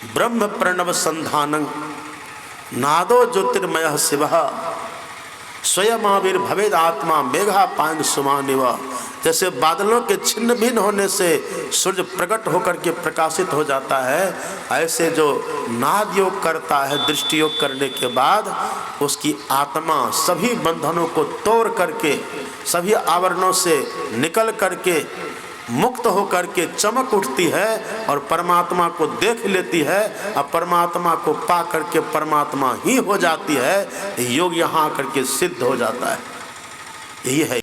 ब्रह्म प्रणव संधानं नादो ज्योतिर्मय शिव स्वयं आविर्भवेद आत्मा मेघा पांग सुमानिव। जैसे बादलों के छिन्न भिन्न होने से सूर्य प्रकट होकर के प्रकाशित हो जाता है, ऐसे जो नाद योग करता है दृष्टि योग करने के बाद उसकी आत्मा सभी बंधनों को तोड़ करके, सभी आवरणों से निकल करके, मुक्त होकर के चमक उठती है और परमात्मा को देख लेती है और परमात्मा को पा करके परमात्मा ही हो जाती है। योग यहाँ आकर के सिद्ध हो जाता है। यही है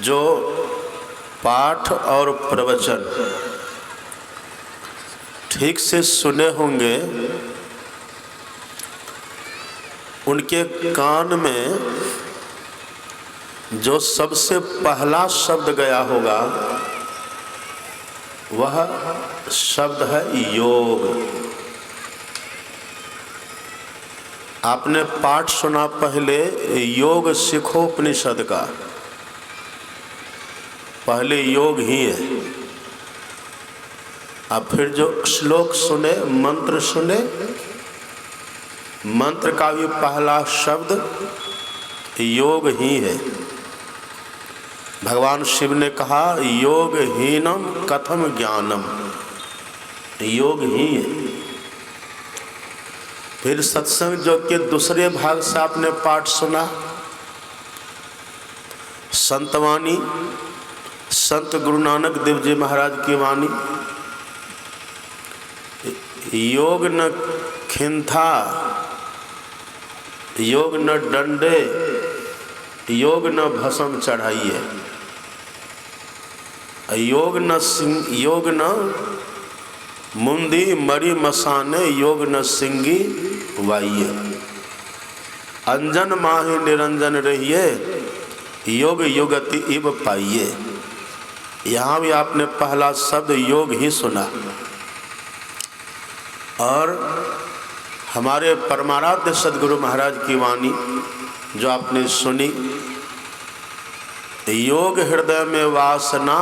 जो पाठ और प्रवचन ठीक से सुने होंगे, उनके कान में जो सबसे पहला शब्द गया होगा वह शब्द है योग। आपने पाठ सुना पहले योग सीखो उपनिषद का, पहले योग ही है। अब फिर जो श्लोक सुने, मंत्र सुने, मंत्र का भी पहला शब्द योग ही है। भगवान शिव ने कहा योग हीनम कथम ज्ञानम, योग ही है। फिर सत्संग जो के दूसरे भाग से आपने पाठ सुना, संतवाणी, संत गुरु नानक देव जी महाराज की वाणी, योग न खिंथा, योग न डंडे, योग न भस्म चढ़ाइए, योग न मुंदी मरी मसाने, योग न सिंगी वाइये, अंजन माहि निरंजन रहिए, योग युगति इव पाइये। यहाँ भी आपने पहला शब्द योग ही सुना। और हमारे परमाराध्य सद्गुरु महाराज की वाणी जो आपने सुनी, योग हृदय में वासना,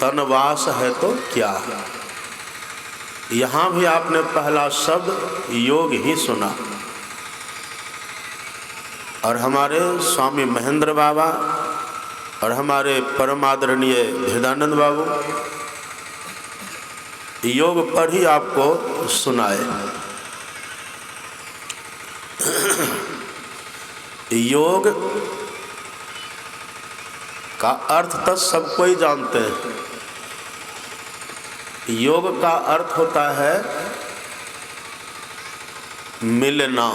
तन वास है तो क्या। यहाँ भी आपने पहला शब्द योग ही सुना। और हमारे स्वामी महेंद्र बाबा और हमारे परम आदरणीय भेदानंद बाबू योग पर ही आपको सुनाए। योग का अर्थ तो सब कोई जानते हैं। योग का अर्थ होता है मिलना,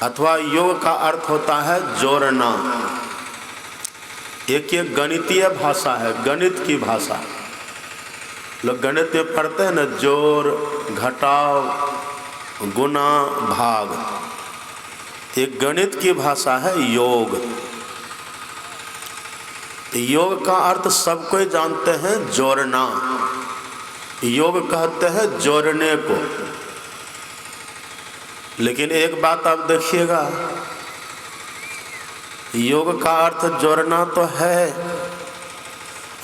अथवा योग का अर्थ होता है जोड़ना। एक ये गणितीय भाषा है, गणित की भाषा। लोग गणित में पढ़ते हैं ना, जोड़, घटाव, गुना, भाग। एक गणित की भाषा है योग। योग का अर्थ सब कोई जानते हैं, जोड़ना। योग कहते हैं जोड़ने को। लेकिन एक बात आप देखिएगा, योग का अर्थ जोड़ना तो है,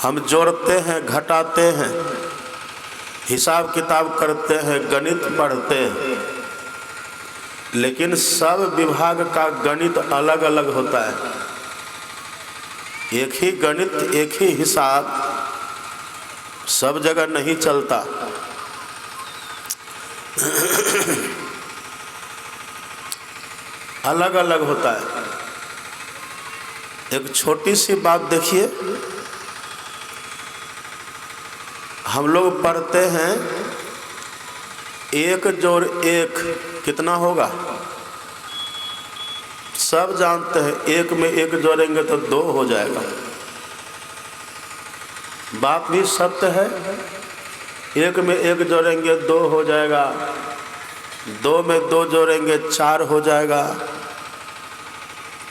हम जोड़ते हैं, घटाते हैं, हिसाब किताब करते हैं, गणित पढ़ते हैं, लेकिन सब विभाग का गणित अलग अलग होता है। एक ही गणित, एक ही हिसाब सब जगह नहीं चलता। अलग अलग होता है। एक छोटी सी बात देखिए, हम लोग पढ़ते हैं एक जोड़ एक कितना होगा, सब जानते हैं। एक में एक जोड़ेंगे तो दो हो जाएगा। बात भी सत्य है, एक में एक जोड़ेंगे दो हो जाएगा, दो में दो जोड़ेंगे चार हो जाएगा,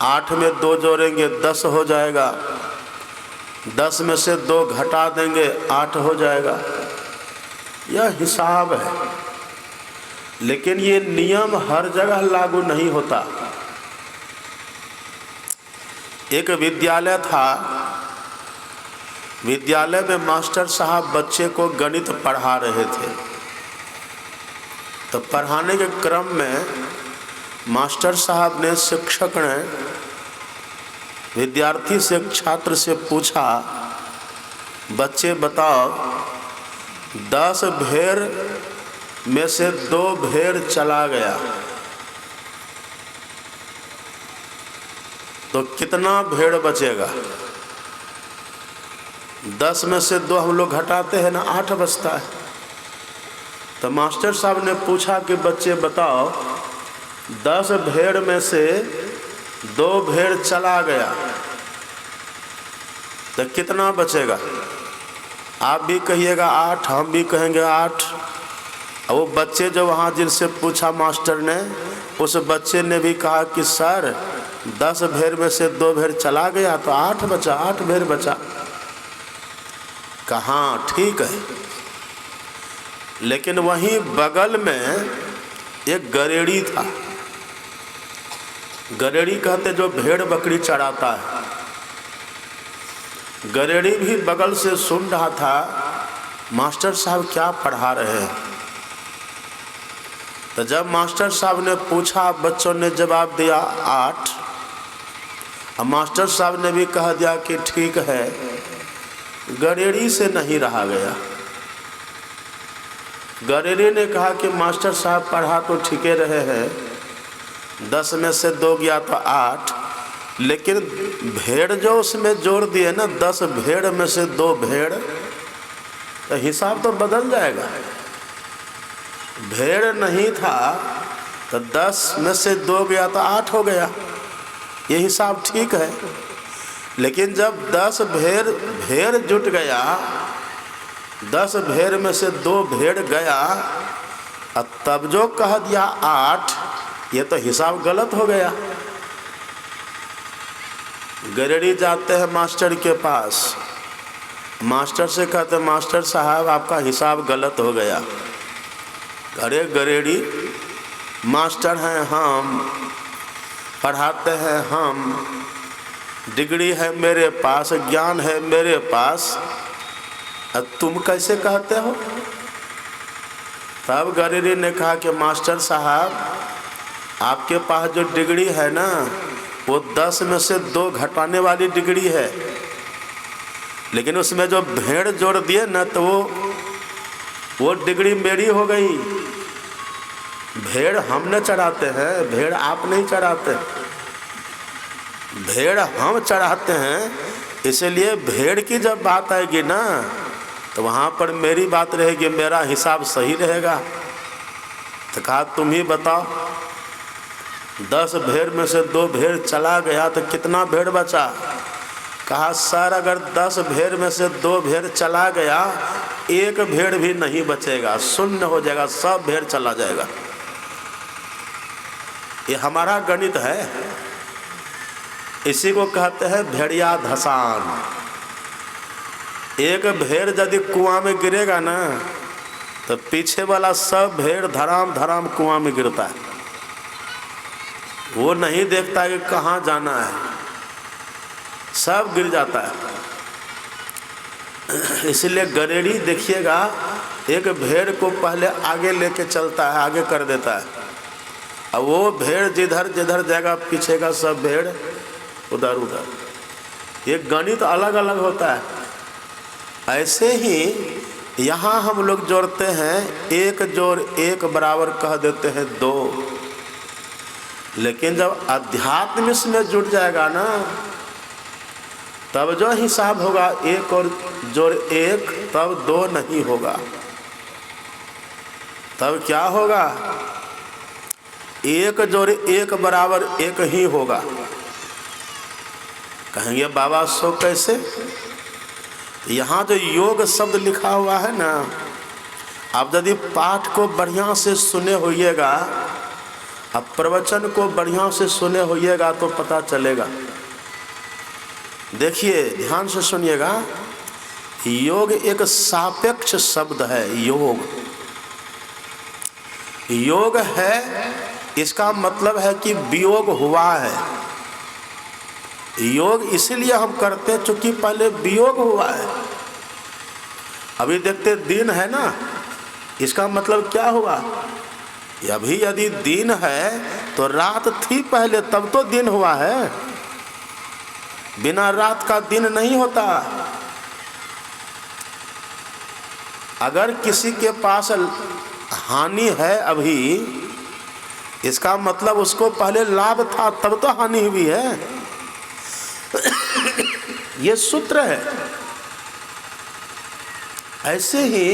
8 में 2 जोड़ेंगे 10 हो जाएगा, 10 में से 2 घटा देंगे 8 हो जाएगा। यह हिसाब है। लेकिन ये नियम हर जगह लागू नहीं होता। एक विद्यालय था, विद्यालय में मास्टर साहब बच्चे को गणित पढ़ा रहे थे। तो पढ़ाने के क्रम में मास्टर साहब ने, शिक्षक ने विद्यार्थी से, छात्र से पूछा, बच्चे बताओ 10 भेड़ में से 2 भेड़ चला गया तो कितना भेड़ बचेगा? 10 में से 2 हम लोग घटाते हैं ना, 8 बचता है। तो मास्टर साहब ने पूछा कि बच्चे बताओ 10 भेड़ में से 2 भेड़ चला गया तो कितना बचेगा? आप भी कहिएगा 8, हम भी कहेंगे 8। और वो बच्चे जो वहाँ जिनसे पूछा मास्टर ने, उस बच्चे ने भी कहा कि सर 10 भेड़ में से 2 भेड़ चला गया तो 8 बचा, 8 भेड़ बचा। कहाँ ठीक है। लेकिन वहीं बगल में एक गरेड़ी था। गरेड़ी कहते जो भेड़ बकरी चराता है। गरेड़ी भी बगल से सुन रहा था मास्टर साहब क्या पढ़ा रहे हैं। तो जब मास्टर साहब ने पूछा, बच्चों ने जवाब दिया 8। अब मास्टर साहब ने भी कह दिया कि ठीक है। गरेड़ी से नहीं रहा गया। गरेड़ी ने कहा कि मास्टर साहब पढ़ा तो ठीके रहे हैं, 10 में से 2 गया तो 8, लेकिन भेड़ जो उसमें जोड़ दिए ना, 10 भेड़ में से 2 भेड़, तो हिसाब तो बदल जाएगा। भेड़ नहीं था तो 10 में से 2 गया तो 8 हो गया, ये हिसाब ठीक है। लेकिन जब 10 भेड़ जुट गया, 10 भेड़ में से 2 भेड़ गया, और तब जो कह दिया 8, ये तो हिसाब गलत हो गया। गरेड़ी जाते हैं मास्टर के पास, मास्टर से कहते मास्टर साहब आपका हिसाब गलत हो गया। अरे गरेड़ी, मास्टर हैं हम, पढ़ाते हैं हम, डिग्री है मेरे पास, ज्ञान है मेरे पास, अब तुम कैसे कहते हो? तब गरेड़ी ने कहा कि मास्टर साहब आपके पास जो डिग्री है ना, वो 10 में से 2 घटाने वाली डिग्री है, लेकिन उसमें जो भेड़ जोड़ दिए ना, तो वो डिग्री मेरी हो गई। भेड़ हमने चढ़ाते हैं, भेड़ आप नहीं चढ़ाते। भेड़ हम चढ़ाते हैं, इसलिए भेड़ की जब बात आएगी ना, तो वहाँ पर मेरी बात रहेगी, मेरा हिसाब सही रहेगा। तो कहा तुम ही बताओ, 10 भेड़ में से 2 भेड़ चला गया तो कितना भेड़ बचा? कहा सर अगर 10 भेड़ में से 2 भेड़ चला गया, 1 भेड़ भी नहीं बचेगा, शून्य हो जाएगा, सब भेड़ चला जाएगा। ये हमारा गणित है, इसी को कहते हैं भेड़िया धसान। एक भेड़ यदि कुआं में गिरेगा ना, तो पीछे वाला सब भेड़ धराम धराम कुआं में गिरता है। वो नहीं देखता कि कहाँ जाना है, सब गिर जाता है। इसलिए गरेड़ी देखिएगा, एक भेड़ को पहले आगे लेके चलता है, आगे कर देता है, अब वो भेड़ जिधर जिधर जाएगा पीछे का सब भेड़ उधर उधर। ये गणित अलग अलग होता है। ऐसे ही यहाँ हम लोग जोड़ते हैं, 1 जोड़ 1 बराबर कह देते हैं 2, लेकिन जब अध्यात्म इसमें जुट जाएगा ना, तब जो हिसाब होगा 1 और जोड़ 1, तब 2 नहीं होगा। तब क्या होगा? 1 जोड़ 1 बराबर 1 ही होगा। कहेंगे बाबा सो कैसे? यहाँ जो योग शब्द लिखा हुआ है ना, आप यदि पाठ को बढ़िया से सुने होइएगा, अब प्रवचन को बढ़िया से सुने होइएगा तो पता चलेगा। देखिए ध्यान से सुनिएगा, योग एक सापेक्ष शब्द है। योग योग है, इसका मतलब है कि वियोग हुआ है। योग इसीलिए हम करते हैं चूंकि पहले वियोग हुआ है। अभी देखते दिन है ना, इसका मतलब क्या हुआ? अभी यदि दिन है तो रात थी पहले, तब तो दिन हुआ है। बिना रात का दिन नहीं होता। अगर किसी के पास हानि है अभी, इसका मतलब उसको पहले लाभ था, तब तो हानि हुई है। ये सूत्र है। ऐसे ही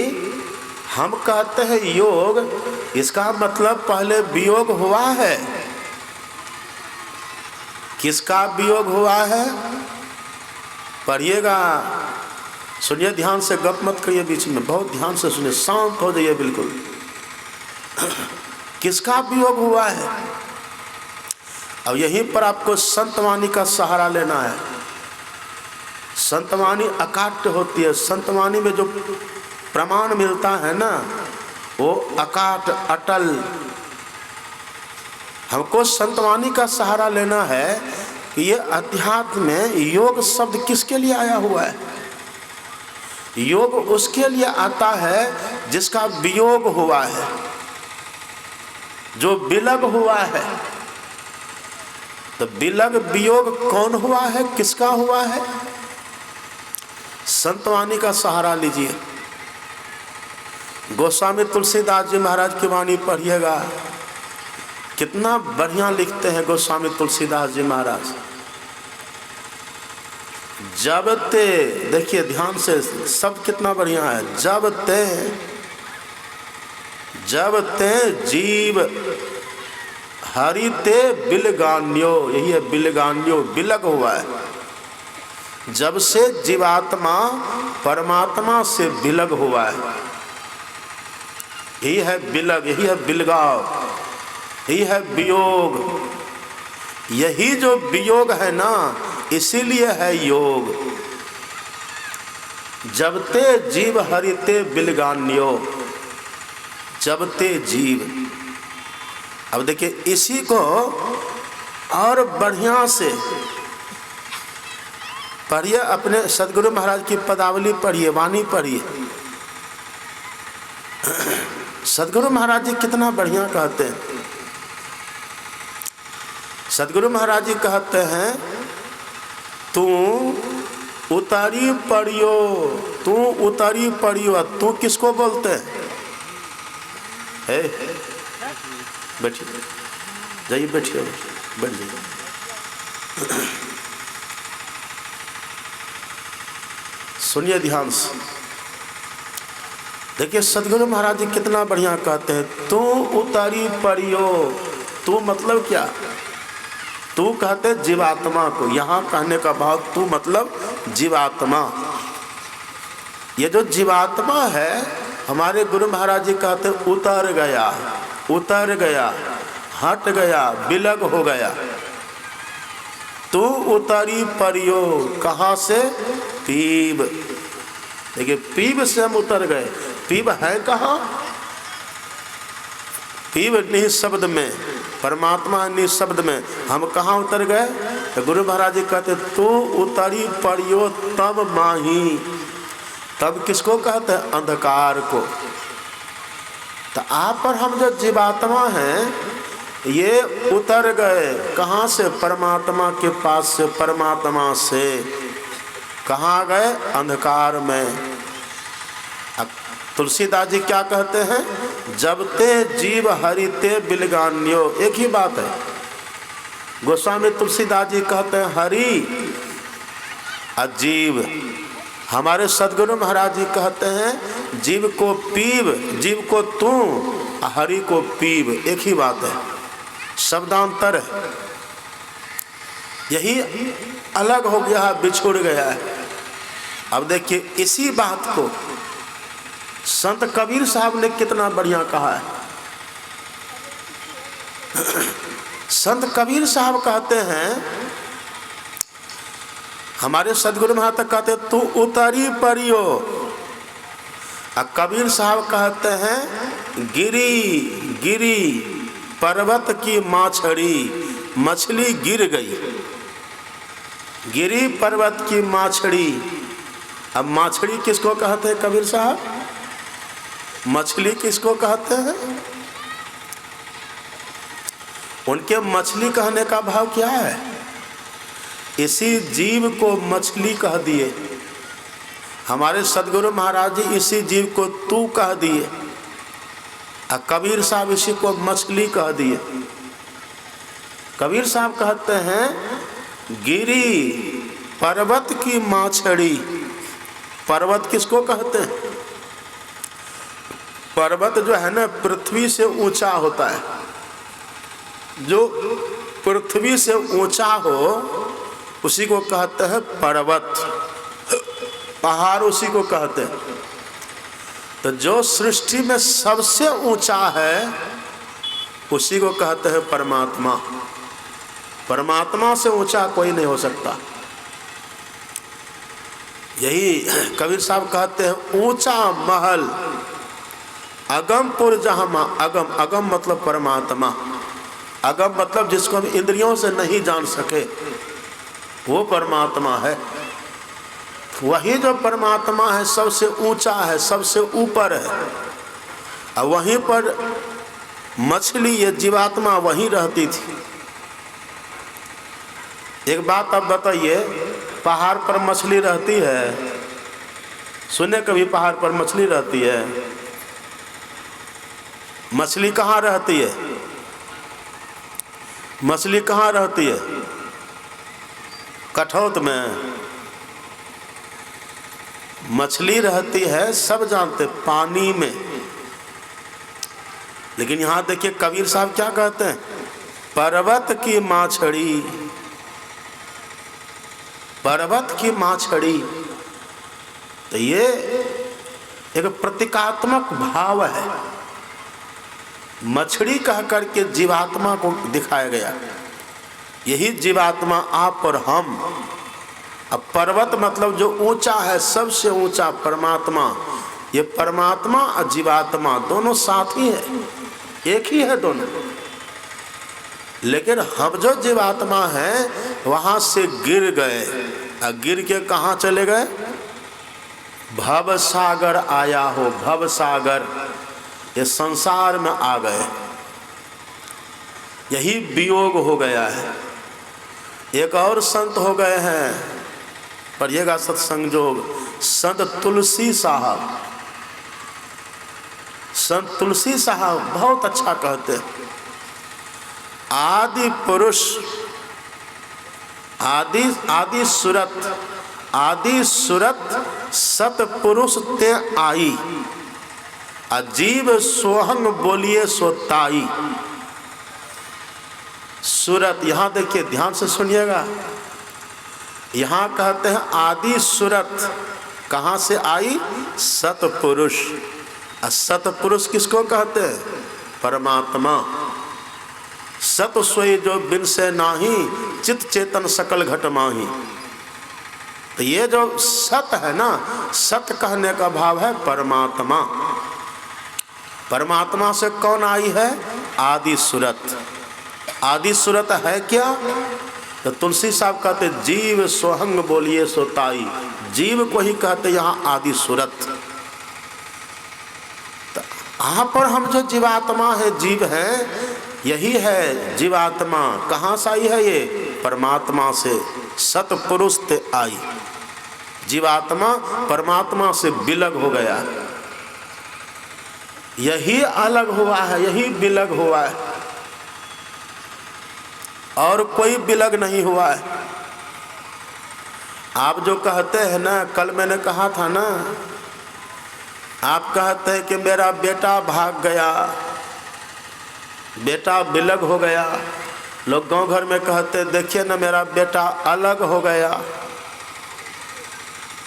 हम कहते हैं योग, इसका मतलब पहले वियोग हुआ है। किसका वियोग हुआ है? पढ़िएगा, सुनिए ध्यान से, गप मत करिए बीच में, बहुत ध्यान से सुनिए, शांत हो जाइए बिल्कुल। किसका वियोग हुआ है? अब यहीं पर आपको संतवाणी का सहारा लेना है। संतवाणी अकाट्य होती है। संतवाणी में जो प्रमाण मिलता है ना, वो अकाट, अटल। हमको संतवाणी का सहारा लेना है कि ये अध्यात्म में योग शब्द किसके लिए आया हुआ है? योग उसके लिए आता है जिसका वियोग हुआ है, जो विलग हुआ है। तो विलग वियोग कौन हुआ है, किसका हुआ है? संतवाणी का सहारा लीजिए। गोस्वामी तुलसीदास जी महाराज की वाणी पढ़िएगा, कितना बढ़िया लिखते हैं गोस्वामी तुलसीदास जी महाराज। जब ते, देखिए ध्यान से, सब कितना बढ़िया है। जब ते जीव हरि ते बिलगान्यो, यही है बिलगान्यो, विलग हुआ है। जब से जीवात्मा परमात्मा से विलग हुआ है, यही है विलग, यही है बिलगाव, यही है वियोग। यही जो वियोग है ना, इसीलिए है योग। जब ते जीव हरिते बिलगान्यो, जब ते जीव। अब देखिए इसी को और बढ़िया से पढ़िए, अपने सदगुरु महाराज की पदावली पढ़िए, वाणी पढ़िए। सदगुरु महाराज जी कितना बढ़िया कहते हैं। सदगुरु महाराज जी कहते हैं, तू उतारी पढ़ियो, तू उतारी पढ़ियो। तू किसको बोलते हैं? बैठिए, जाइए, बैठिए, बैठ जाइए। सुनिए ध्यान से, देखिए सदगुरु महाराज जी कितना बढ़िया कहते हैं, तू उतारी पढ़ियो। तू मतलब क्या? तू कहते जीवात्मा को, यहाँ कहने का भाव तू मतलब जीवात्मा। ये जो जीवात्मा है, हमारे गुरु महाराज जी कहते उतर गया, उतर गया, हट गया, विलग हो गया। तू उतारी परियो, कहाँ से? पीब। देखिए पीब से हम उतर गए। पीब है कहाँ? पीब निःशब्द में, परमात्मा निःशब्द में। हम कहाँ उतर गए? तो गुरु महाराज जी कहते तू उतारी परियो तब माही। तब किसको कहते हैं? अंधकार को। तो आप और हम जो जीवात्मा हैं, ये उतर गए कहाँ से? परमात्मा के पास से, परमात्मा से। कहाँ गए? अंधकार में। तुलसीदास जी क्या कहते हैं? जब ते जीव हरिते बिलगान्यो। एक ही बात है। गोस्वामी तुलसीदास जी कहते हैं हरि अजीव। हमारे सदगुरु महाराज जी कहते हैं जीव को पीव, जीव को तू, हरि को पीव। एक ही बात है, शब्दांतर है। यही अलग हो गया है, बिछुड़ गया है। अब देखिए इसी बात को संत कबीर साहब ने कितना बढ़िया कहा है। संत कबीर साहब कहते हैं, हमारे सदगुरु महाराज कहते हैं तू उतारी परियो। कबीर साहब कहते हैं गिरी गिरी पर्वत की माछड़ी, मछली गिर गई। गिरी पर्वत की माछड़ी। अब माछड़ी किसको कहते हैं कबीर साहब? मछली किसको कहते हैं? उनके मछली कहने का भाव क्या है? इसी जीव को मछली कह दिए। हमारे सदगुरु महाराज जी इसी जीव को तू कह दिए, और कबीर साहब इसी को मछली कह दिए। कबीर साहब कहते हैं गिरी पर्वत की माछड़ी। पर्वत किसको कहते हैं? पर्वत जो है ना पृथ्वी से ऊंचा होता है। जो पृथ्वी से ऊंचा हो उसी को कहते हैं पर्वत। पहाड़ उसी को कहते हैं। तो जो सृष्टि में सबसे ऊंचा है उसी को कहते हैं परमात्मा। परमात्मा से ऊंचा कोई नहीं हो सकता। यही कबीर साहब कहते हैं ऊंचा महल अगमपुर जहां। अगम, अगम मतलब परमात्मा। अगम मतलब जिसको हम इंद्रियों से नहीं जान सके, वो परमात्मा है। वही जो परमात्मा है सबसे ऊंचा है, सबसे ऊपर है। और वहीं पर मछली, ये जीवात्मा वहीं रहती थी। एक बात अब बताइए, पहाड़ पर मछली रहती है? सुने कभी पहाड़ पर मछली रहती है? मछली कहाँ रहती है? मछली कहाँ रहती है? कठौत में मछली रहती है, सब जानते, पानी में। लेकिन यहां देखिए कबीर साहब क्या कहते हैं, पर्वत की माछड़ी। पर्वत की माछड़ी। तो ये एक प्रतीकात्मक भाव है। मछली कह करके जीवात्मा को दिखाया गया। यही जीवात्मा आप और हम। अब पर्वत मतलब जो ऊंचा है, सबसे ऊंचा परमात्मा। ये परमात्मा और जीवात्मा दोनों साथ ही है, एक ही है दोनों। लेकिन हम जो जीवात्मा है वहां से गिर गए। और गिर के कहाँ चले गए? भव सागर आया हो, भव सागर, ये संसार में आ गए। यही वियोग हो गया है। एक और संत हो गए हैं, पढ़िएगा सत्संग जो संत तुलसी साहब। संत तुलसी साहब बहुत अच्छा कहते हैं, आदि पुरुष, आदि सूरत सतपुरुष ते आई, अजीब सोहंग बोलिए सोताई। सूरत, यहां देखिए ध्यान से सुनिएगा। यहां कहते हैं आदि सूरत, कहां से आई? सतपुरुष। सतपुरुष किसको कहते हैं? परमात्मा। सत सोई जो बिन से नाही, चित चेतन सकल घट माही। तो ये जो सत है ना, सत कहने का भाव है परमात्मा। परमात्मा से कौन आई है? आदि सूरत। आदि सूरत है क्या? तो तुलसी साहब कहते जीव सोहंग बोलिए सोताई। जीव को ही कहते यहाँ आदि सूरत। तो यहाँ पर हम जो जीवात्मा है, जीव है, यही है जीवात्मा। कहाँ से आई है? ये परमात्मा से। सतपुरुष ते आई। जीवात्मा परमात्मा से विलग हो गया, यही अलग हुआ है, यही विलग हुआ है, और कोई विलग नहीं हुआ है। आप जो कहते हैं ना, कल मैंने कहा था ना, आप कहते हैं कि मेरा बेटा भाग गया, बेटा विलग हो गया। लोग गांव घर में कहते देखिए ना मेरा बेटा अलग हो गया।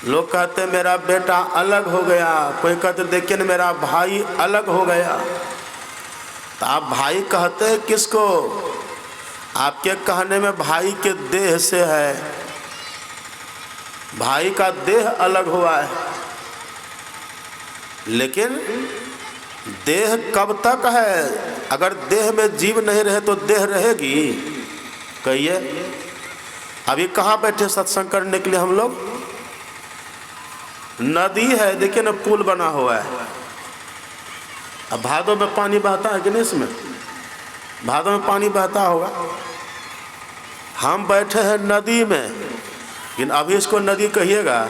लोग कहते मेरा बेटा अलग हो गया। कोई कहते देखिए ना मेरा भाई अलग हो गया। तो आप भाई कहते हैं किसको? आपके कहने में भाई के देह से है, भाई का देह अलग हुआ है, लेकिन देह कब तक है? अगर देह में जीव नहीं रहे तो देह रहेगी? कहिए। अभी कहाँ बैठे सत्संग करने के लिए हम लोग? नदी है, देखिए ना, पुल बना हुआ है। अब भादों में पानी बहता है कि नहीं? इसमें भादों में पानी बहता होगा। हम बैठे हैं नदी में, लेकिन अभी इसको नदी कहिएगा?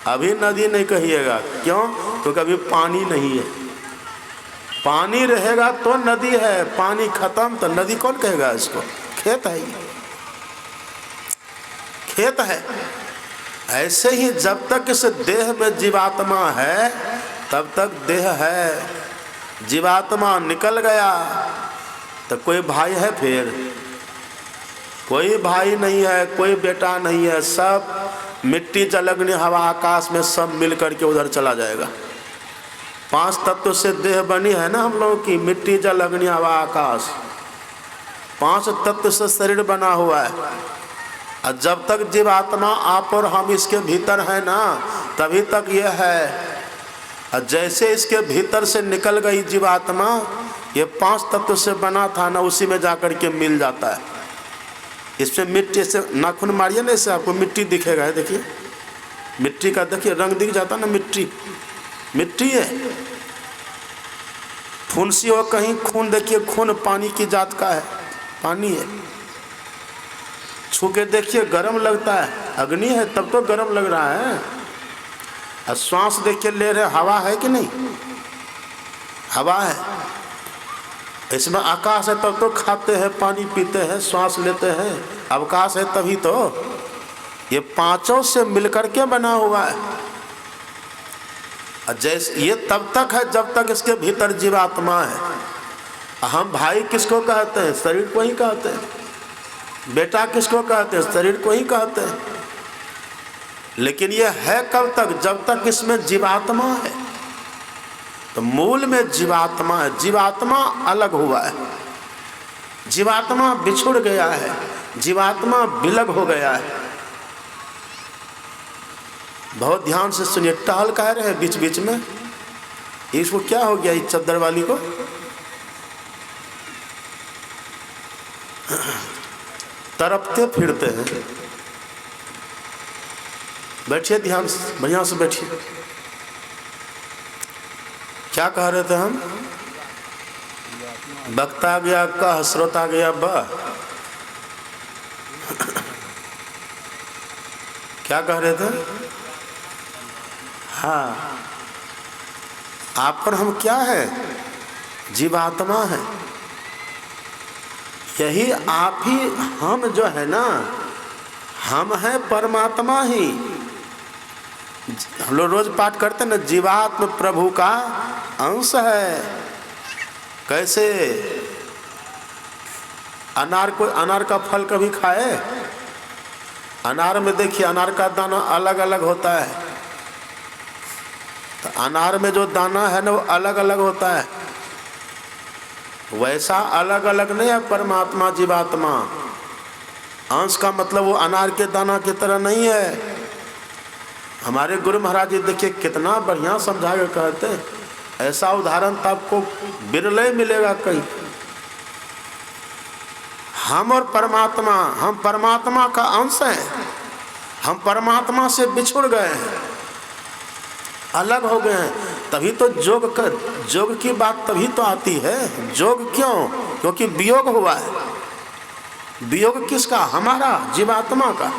अभी नदी नहीं कहिएगा। क्यों? क्योंकि अभी पानी नहीं है। पानी रहेगा तो नदी है, पानी खत्म तो नदी कौन कहेगा इसको? खेत है, ये खेत है। ऐसे ही जब तक इस देह में जीवात्मा है तब तक देह है। जीवात्मा निकल गया तो कोई भाई है? फिर कोई भाई नहीं है, कोई बेटा नहीं है। सब मिट्टी जल अग्नि हवा आकाश में सब मिल करके उधर चला जाएगा। 5 तत्व से देह बनी है ना हम लोगों की, मिट्टी जल अग्नि हवा आकाश। 5 तत्व से शरीर बना हुआ है। और जब तक जीवात्मा आप और हम इसके भीतर है ना, तभी तक यह है। और जैसे इसके भीतर से निकल गई जीवात्मा, ये 5 तत्व से बना था ना, उसी में जाकर के मिल जाता है। इसमें मिट्टी से नाखून मारिए ना, इससे आपको मिट्टी दिखेगा। है देखिए, मिट्टी का देखिए रंग दिख जाता ना, मिट्टी मिट्टी है। फुंसी हो कहीं, खून देखिए, खून पानी की जात का है, पानी है। छू के देखिए, गर्म लगता है, अग्नि है तब तो गर्म लग रहा है। और श्वास देखिए ले रहे, हवा है कि नहीं? हवा है। इसमें आकाश है तब तो खाते हैं, पानी पीते हैं, श्वास लेते हैं। अवकाश है तभी तो। ये 5 से मिलकर के बना हुआ है। जैसे ये तब तक है जब तक इसके भीतर जीवात्मा है। हम भाई किसको कहते हैं? शरीर को ही कहते हैं। बेटा किसको कहते हैं? शरीर को ही कहते हैं। लेकिन ये है कब तक? जब तक इसमें जीवात्मा है। तो मूल में जीवात्मा है। जीवात्मा अलग हुआ है, जीवात्मा बिछुड़ गया है, जीवात्मा विलग हो गया है। बहुत ध्यान से सुनिए। टहल कह रहे हैं बीच बीच में, इसको क्या हो गया? इस चद्दर वाली को तरपते फिरते हैं। बैठिए, ध्यान से, बढ़िया से बैठिए। क्या कह रहे थे हम? वक्ता गया कह, श्रोता गया बह। क्या कह रहे थे? हाँ, आप पर हम क्या है? जीवात्मा है। यही आप ही हम जो है ना, हम हैं परमात्मा ही। हम लोग रोज पाठ करते हैं ना, जीवात्म प्रभु का अंश है। कैसे? अनार को, अनार का फल कभी खाए? अनार में देखिए, अनार का दाना अलग अलग होता है। तो अनार में जो दाना है ना, वो अलग अलग होता है। वैसा अलग अलग नहीं है परमात्मा जीवात्मा। अंश का मतलब वो अनार के दाना की तरह नहीं है। हमारे गुरु महाराज जी देखिए कितना बढ़िया समझा के कहते हैं। ऐसा उदाहरण तो आपको बिरले मिलेगा कहीं। हम और परमात्मा, हम परमात्मा का अंश हैं। हम परमात्मा से बिछुड़ गए हैं, अलग हो गए हैं। तभी तो जोग की बात तभी तो आती है। जोग क्यों? क्योंकि वियोग हुआ है। वियोग किसका? हमारा, जीवात्मा का।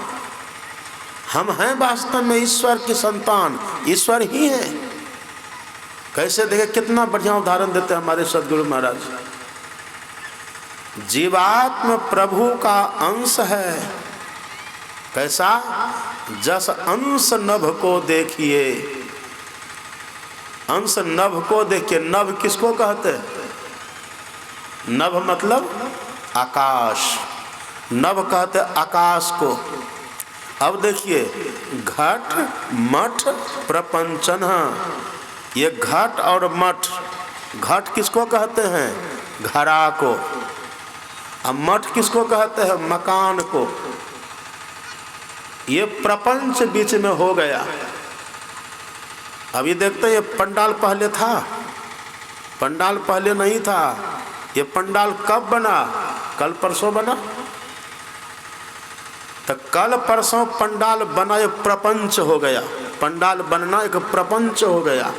हम हैं वास्तव में ईश्वर की संतान, ईश्वर ही हैं। कैसे देखे, कितना बढ़िया उदाहरण देते हैं हमारे सदगुरु महाराज। जीवात्म प्रभु का अंश है। कैसा? जस अंश नभ को देखिए। अंश नभ को देखिए। नभ किसको कहते हैं? नभ मतलब आकाश। नभ कहते आकाश को। अब देखिए, घट मठ प्रपंचन। ये घट और मठ, घट किसको कहते हैं? घड़ा को। अब मठ किसको कहते हैं? मकान को। ये प्रपंच बीच में हो गया। अभी देखते हैं, ये पंडाल पहले था, पंडाल पहले नहीं था। ये पंडाल कब बना? कल परसों बना। तो कल परसों पंडाल बना, ये प्रपंच हो गया। पंडाल बनना एक प्रपंच हो गया।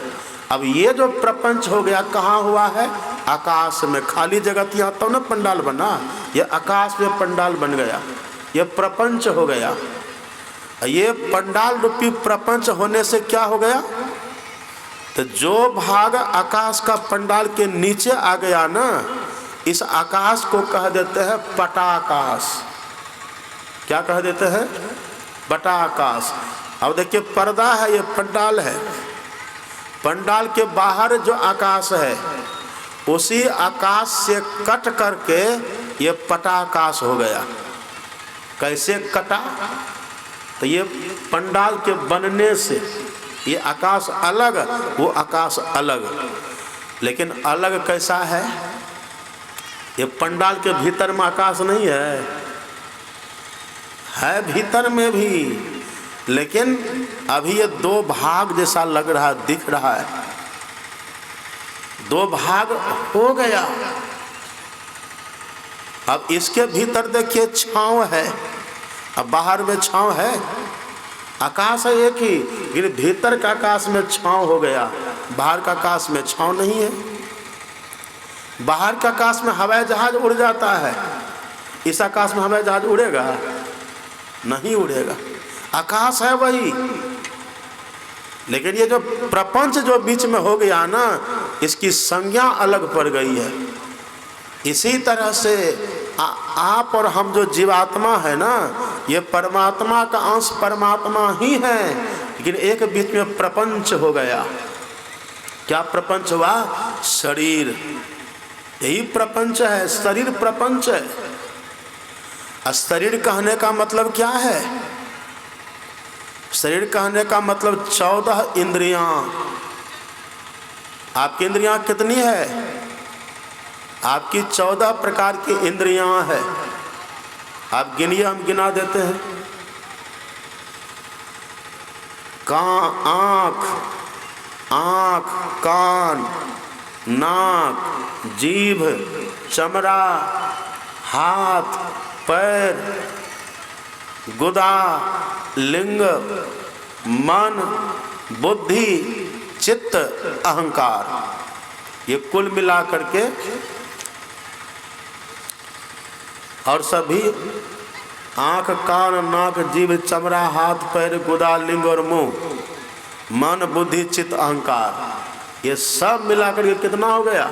अब ये जो प्रपंच हो गया कहाँ हुआ है? आकाश में। खाली जगत यहाँ तो ना पंडाल बना, ये आकाश में पंडाल बन गया, ये प्रपंच हो गया। ये पंडाल रूपी प्रपंच होने से क्या हो गया? तो जो भाग आकाश का पंडाल के नीचे आ गया ना, इस आकाश को कह देते हैं पटाकाश। क्या कह देते हैं? पटाकाश। अब देखिए पर्दा है, ये पंडाल है। पंडाल के बाहर जो आकाश है, उसी आकाश से कट करके ये पटाकाश हो गया। कैसे कटा? तो ये पंडाल के बनने से ये आकाश अलग, वो आकाश अलग। लेकिन अलग कैसा है? ये पंडाल के भीतर में आकाश नहीं है भीतर में भी, लेकिन अभी ये दो भाग जैसा लग रहा, दिख रहा है। दो भाग हो गया। अब इसके भीतर देखिए छांव है, अब बाहर में छांव है। आकाश है एक ही, लेकिन भीतर का आकाश में छांव हो गया, बाहर का आकाश में छांव नहीं है। बाहर का आकाश में हवाई जहाज उड़ जाता है, इस आकाश में हवाई जहाज उड़ेगा? नहीं उड़ेगा। आकाश है वही, लेकिन ये जो प्रपंच जो बीच में हो गया ना, इसकी संज्ञा अलग पड़ गई है। इसी तरह से आप और हम जो जीवात्मा है ना, ये परमात्मा का अंश परमात्मा ही है, लेकिन एक बीच में प्रपंच हो गया। क्या प्रपंच हुआ? शरीर। यही प्रपंच है, शरीर प्रपंच है। शरीर कहने का मतलब क्या है? शरीर कहने का मतलब 14 इंद्रियां। आपकी इंद्रियां कितनी है? आपकी 14 प्रकार की इंद्रियां है। आप गिनिए, हम गिना देते हैं। आँख, कान, नाक, जीभ, चमड़ा, हाथ, पैर, गुदा, लिंग, मन, बुद्धि, चित्त, अहंकार। ये कुल मिला करके और सभी आँख, कान, नाक, जीभ, चमड़ा, हाथ, पैर, गुदा, लिंग और मुंह, मन, बुद्धि, चित्त, अहंकार, ये सब मिलाकर के कितना हो गया?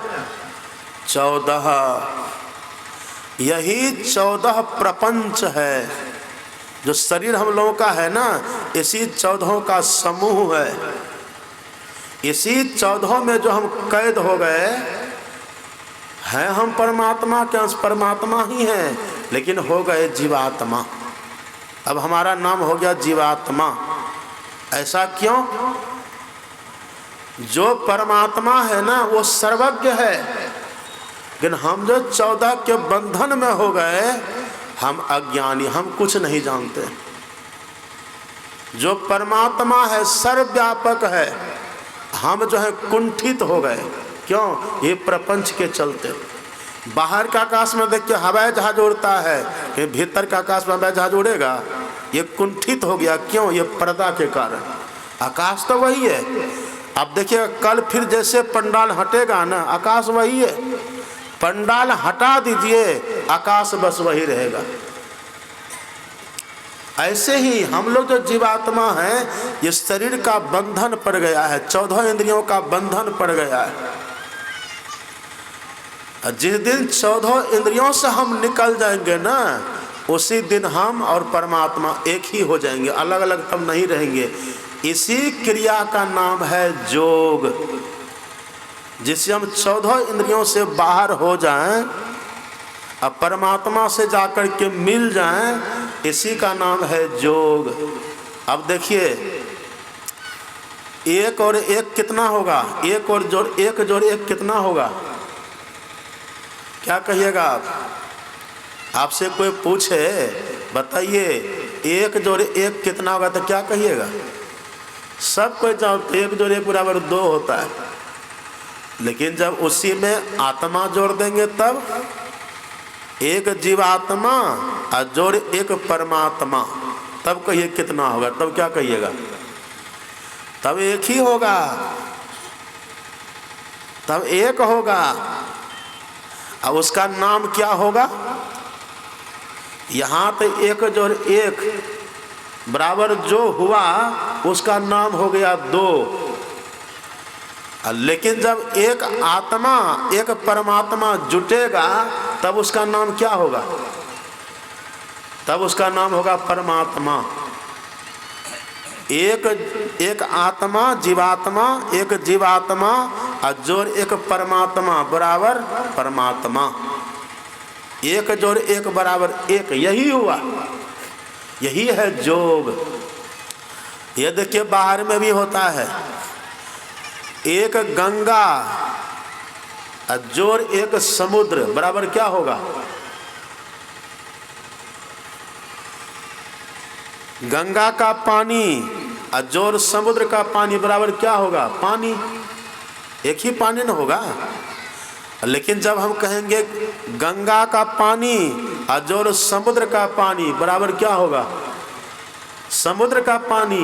14। यही 14 प्रपंच है। जो शरीर हम लोगों का है ना, इसी 14 का समूह है। इसी 14 में जो हम कैद हो गए हैं, हम परमात्मा के अंश, परमात्मा ही हैं, लेकिन हो गए जीवात्मा। अब हमारा नाम हो गया जीवात्मा। ऐसा क्यों? जो परमात्मा है ना, वो सर्वज्ञ है, लेकिन हम जो 14 के बंधन में हो गए, हम अज्ञानी, हम कुछ नहीं जानते। जो परमात्मा है सर्वव्यापक है, हम जो है कुंठित हो गए। क्यों? ये प्रपंच के चलते। बाहर का आकाश में देखिए हवाई जहाज उड़ता है, ये भीतर का आकाश में हवाई जहाज उड़ेगा? ये कुंठित हो गया। क्यों? ये पर्दा के कारण। आकाश तो वही है। अब देखिए कल फिर जैसे पंडाल हटेगा ना, आकाश वही है। पंडाल हटा दीजिए, आकाश बस वही रहेगा। ऐसे ही हम लोग जो जीवात्मा हैं, ये शरीर का बंधन पड़ गया है, 14 इंद्रियों का बंधन पड़ गया है। जिस दिन 14 इंद्रियों से हम निकल जाएंगे ना, उसी दिन हम और परमात्मा एक ही हो जाएंगे, अलग अलग तब नहीं रहेंगे। इसी क्रिया का नाम है योग। जिससे हम 14 इंद्रियों से बाहर हो जाएं, अब परमात्मा से जाकर के मिल जाएं, इसी का नाम है योग। अब देखिए, एक और एक कितना होगा? एक और जोड़ एक कितना होगा? क्या कहिएगा आप? आपसे कोई पूछे बताइए एक जोड़ एक कितना होगा, तो क्या कहिएगा? सब कोई जानते 1 जोड़ 1 बराबर 2 होता है। लेकिन जब उसी में आत्मा जोड़ देंगे तब एक जीवात्मा और जोड़ एक परमात्मा, तब कहिए कितना होगा? तब क्या कहिएगा? तब एक ही होगा, तब एक होगा। अब उसका नाम क्या होगा? यहाँ तो एक जोड़ एक बराबर जो हुआ उसका नाम हो गया दो। लेकिन जब एक आत्मा एक परमात्मा जुटेगा तब उसका नाम क्या होगा? तब उसका नाम होगा परमात्मा। एक आत्मा जीवात्मा, एक जीवात्मा और जोड़ एक परमात्मा बराबर परमात्मा। एक जोड़ एक बराबर एक, यही हुआ, यही है जोग। ये देखिए बाहर में भी होता है, एक गंगा और जोड़ एक समुद्र बराबर क्या होगा? गंगा का पानी और जोड़ समुद्र का पानी बराबर क्या होगा? पानी। एक ही पानी न होगा। लेकिन जब हम कहेंगे गंगा का पानी और जोड़ समुद्र का पानी बराबर क्या होगा? समुद्र का पानी।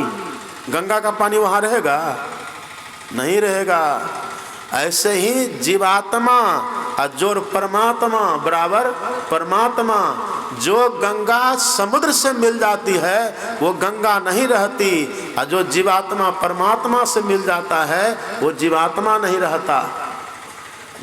गंगा का पानी वहाँ रहेगा? नहीं रहेगा। ऐसे ही जीवात्मा और जोड़ परमात्मा बराबर परमात्मा। जो गंगा समुद्र से मिल जाती है वो गंगा नहीं रहती, और जो जीवात्मा परमात्मा से मिल जाता है वो जीवात्मा नहीं रहता।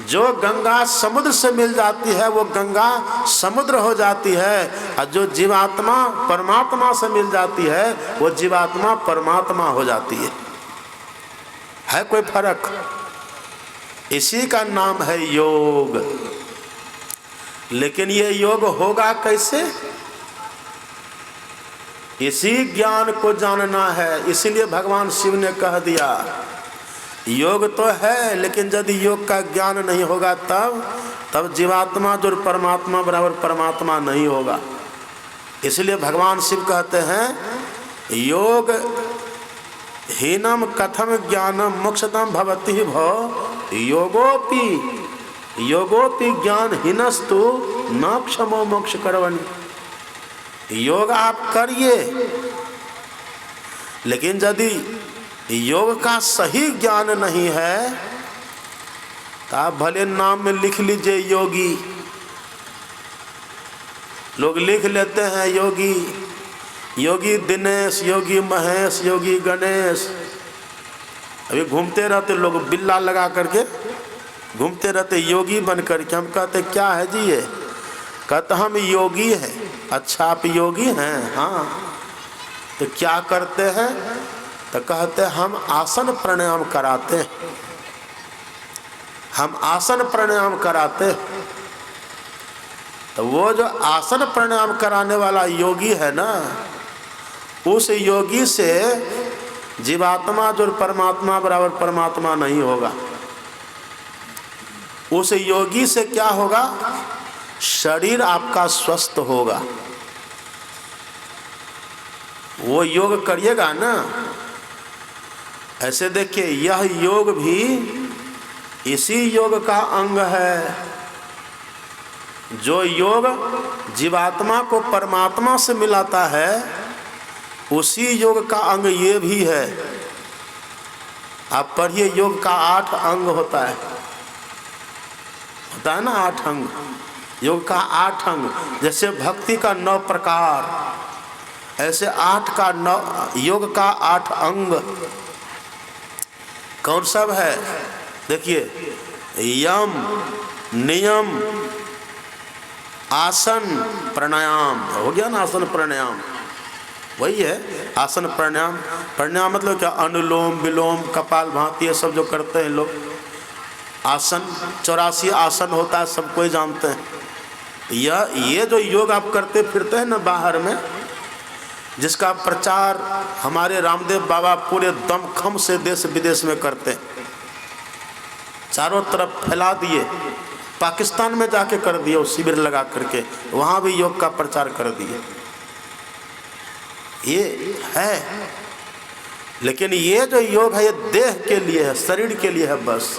जो गंगा समुद्र से मिल जाती है वो गंगा समुद्र हो जाती है, और जो जीवात्मा परमात्मा से मिल जाती है वो जीवात्मा परमात्मा हो जाती है कोई फर्क? इसी का नाम है योग। लेकिन ये योग होगा कैसे? इसी ज्ञान को जानना है। इसीलिए भगवान शिव ने कह दिया योग तो है, लेकिन यदि योग का ज्ञान नहीं होगा तब जीवात्मा जो परमात्मा बराबर परमात्मा नहीं होगा। इसलिए भगवान शिव कहते हैं योग हीनम कथम ज्ञानम मोक्षतम भवति भव योगोपि ज्ञान हीनस्तु न क्षमो मोक्ष करवनि। योग आप करिए, लेकिन यदि योग का सही ज्ञान नहीं है तो आप भले नाम में लिख लीजिए योगी। लोग लिख लेते हैं योगी, योगी दिनेश, योगी महेश, योगी गणेश। अभी घूमते रहते लोग बिल्ला लगा करके घूमते रहते योगी बन करके। हम कहते क्या है जी ये? कहते हम योगी हैं। अच्छा आप योगी हैं? हाँ। तो क्या करते हैं? तो कहते हम आसन प्राणायाम कराते हैं, हम आसन प्राणायाम कराते हैं। तो वो जो आसन प्राणायाम कराने वाला योगी है ना, उस योगी से जीवात्मा जो परमात्मा बराबर परमात्मा नहीं होगा। उस योगी से क्या होगा? शरीर आपका स्वस्थ होगा। वो योग करिएगा ना। ऐसे देखिए यह योग भी इसी योग का अंग है। जो योग जीवात्मा को परमात्मा से मिलाता है उसी योग का अंग ये भी है। आप पढ़िए योग का 8 अंग होता है ना, 8 अंग। योग का 8 अंग, जैसे भक्ति का 9 प्रकार, ऐसे 8 का 9 योग का 8 अंग कौन सब है? देखिए यम, नियम, आसन, प्राणायाम। हो गया ना आसन प्राणायाम? वही है आसन प्राणायाम। प्राणायाम मतलब क्या? अनुलोम विलोम कपाल भाती, ये सब जो करते हैं लोग। आसन 84 आसन होता है, सब कोई जानते हैं। ये जो योग आप करते फिरते हैं ना बाहर में, जिसका प्रचार हमारे रामदेव बाबा पूरे दमखम से देश विदेश में करते हैं, चारों तरफ फैला दिए। पाकिस्तान में जाके कर दिए, शिविर लगा करके वहाँ भी योग का प्रचार कर दिए। ये है, लेकिन ये जो योग है ये देह के लिए है, शरीर के लिए है बस।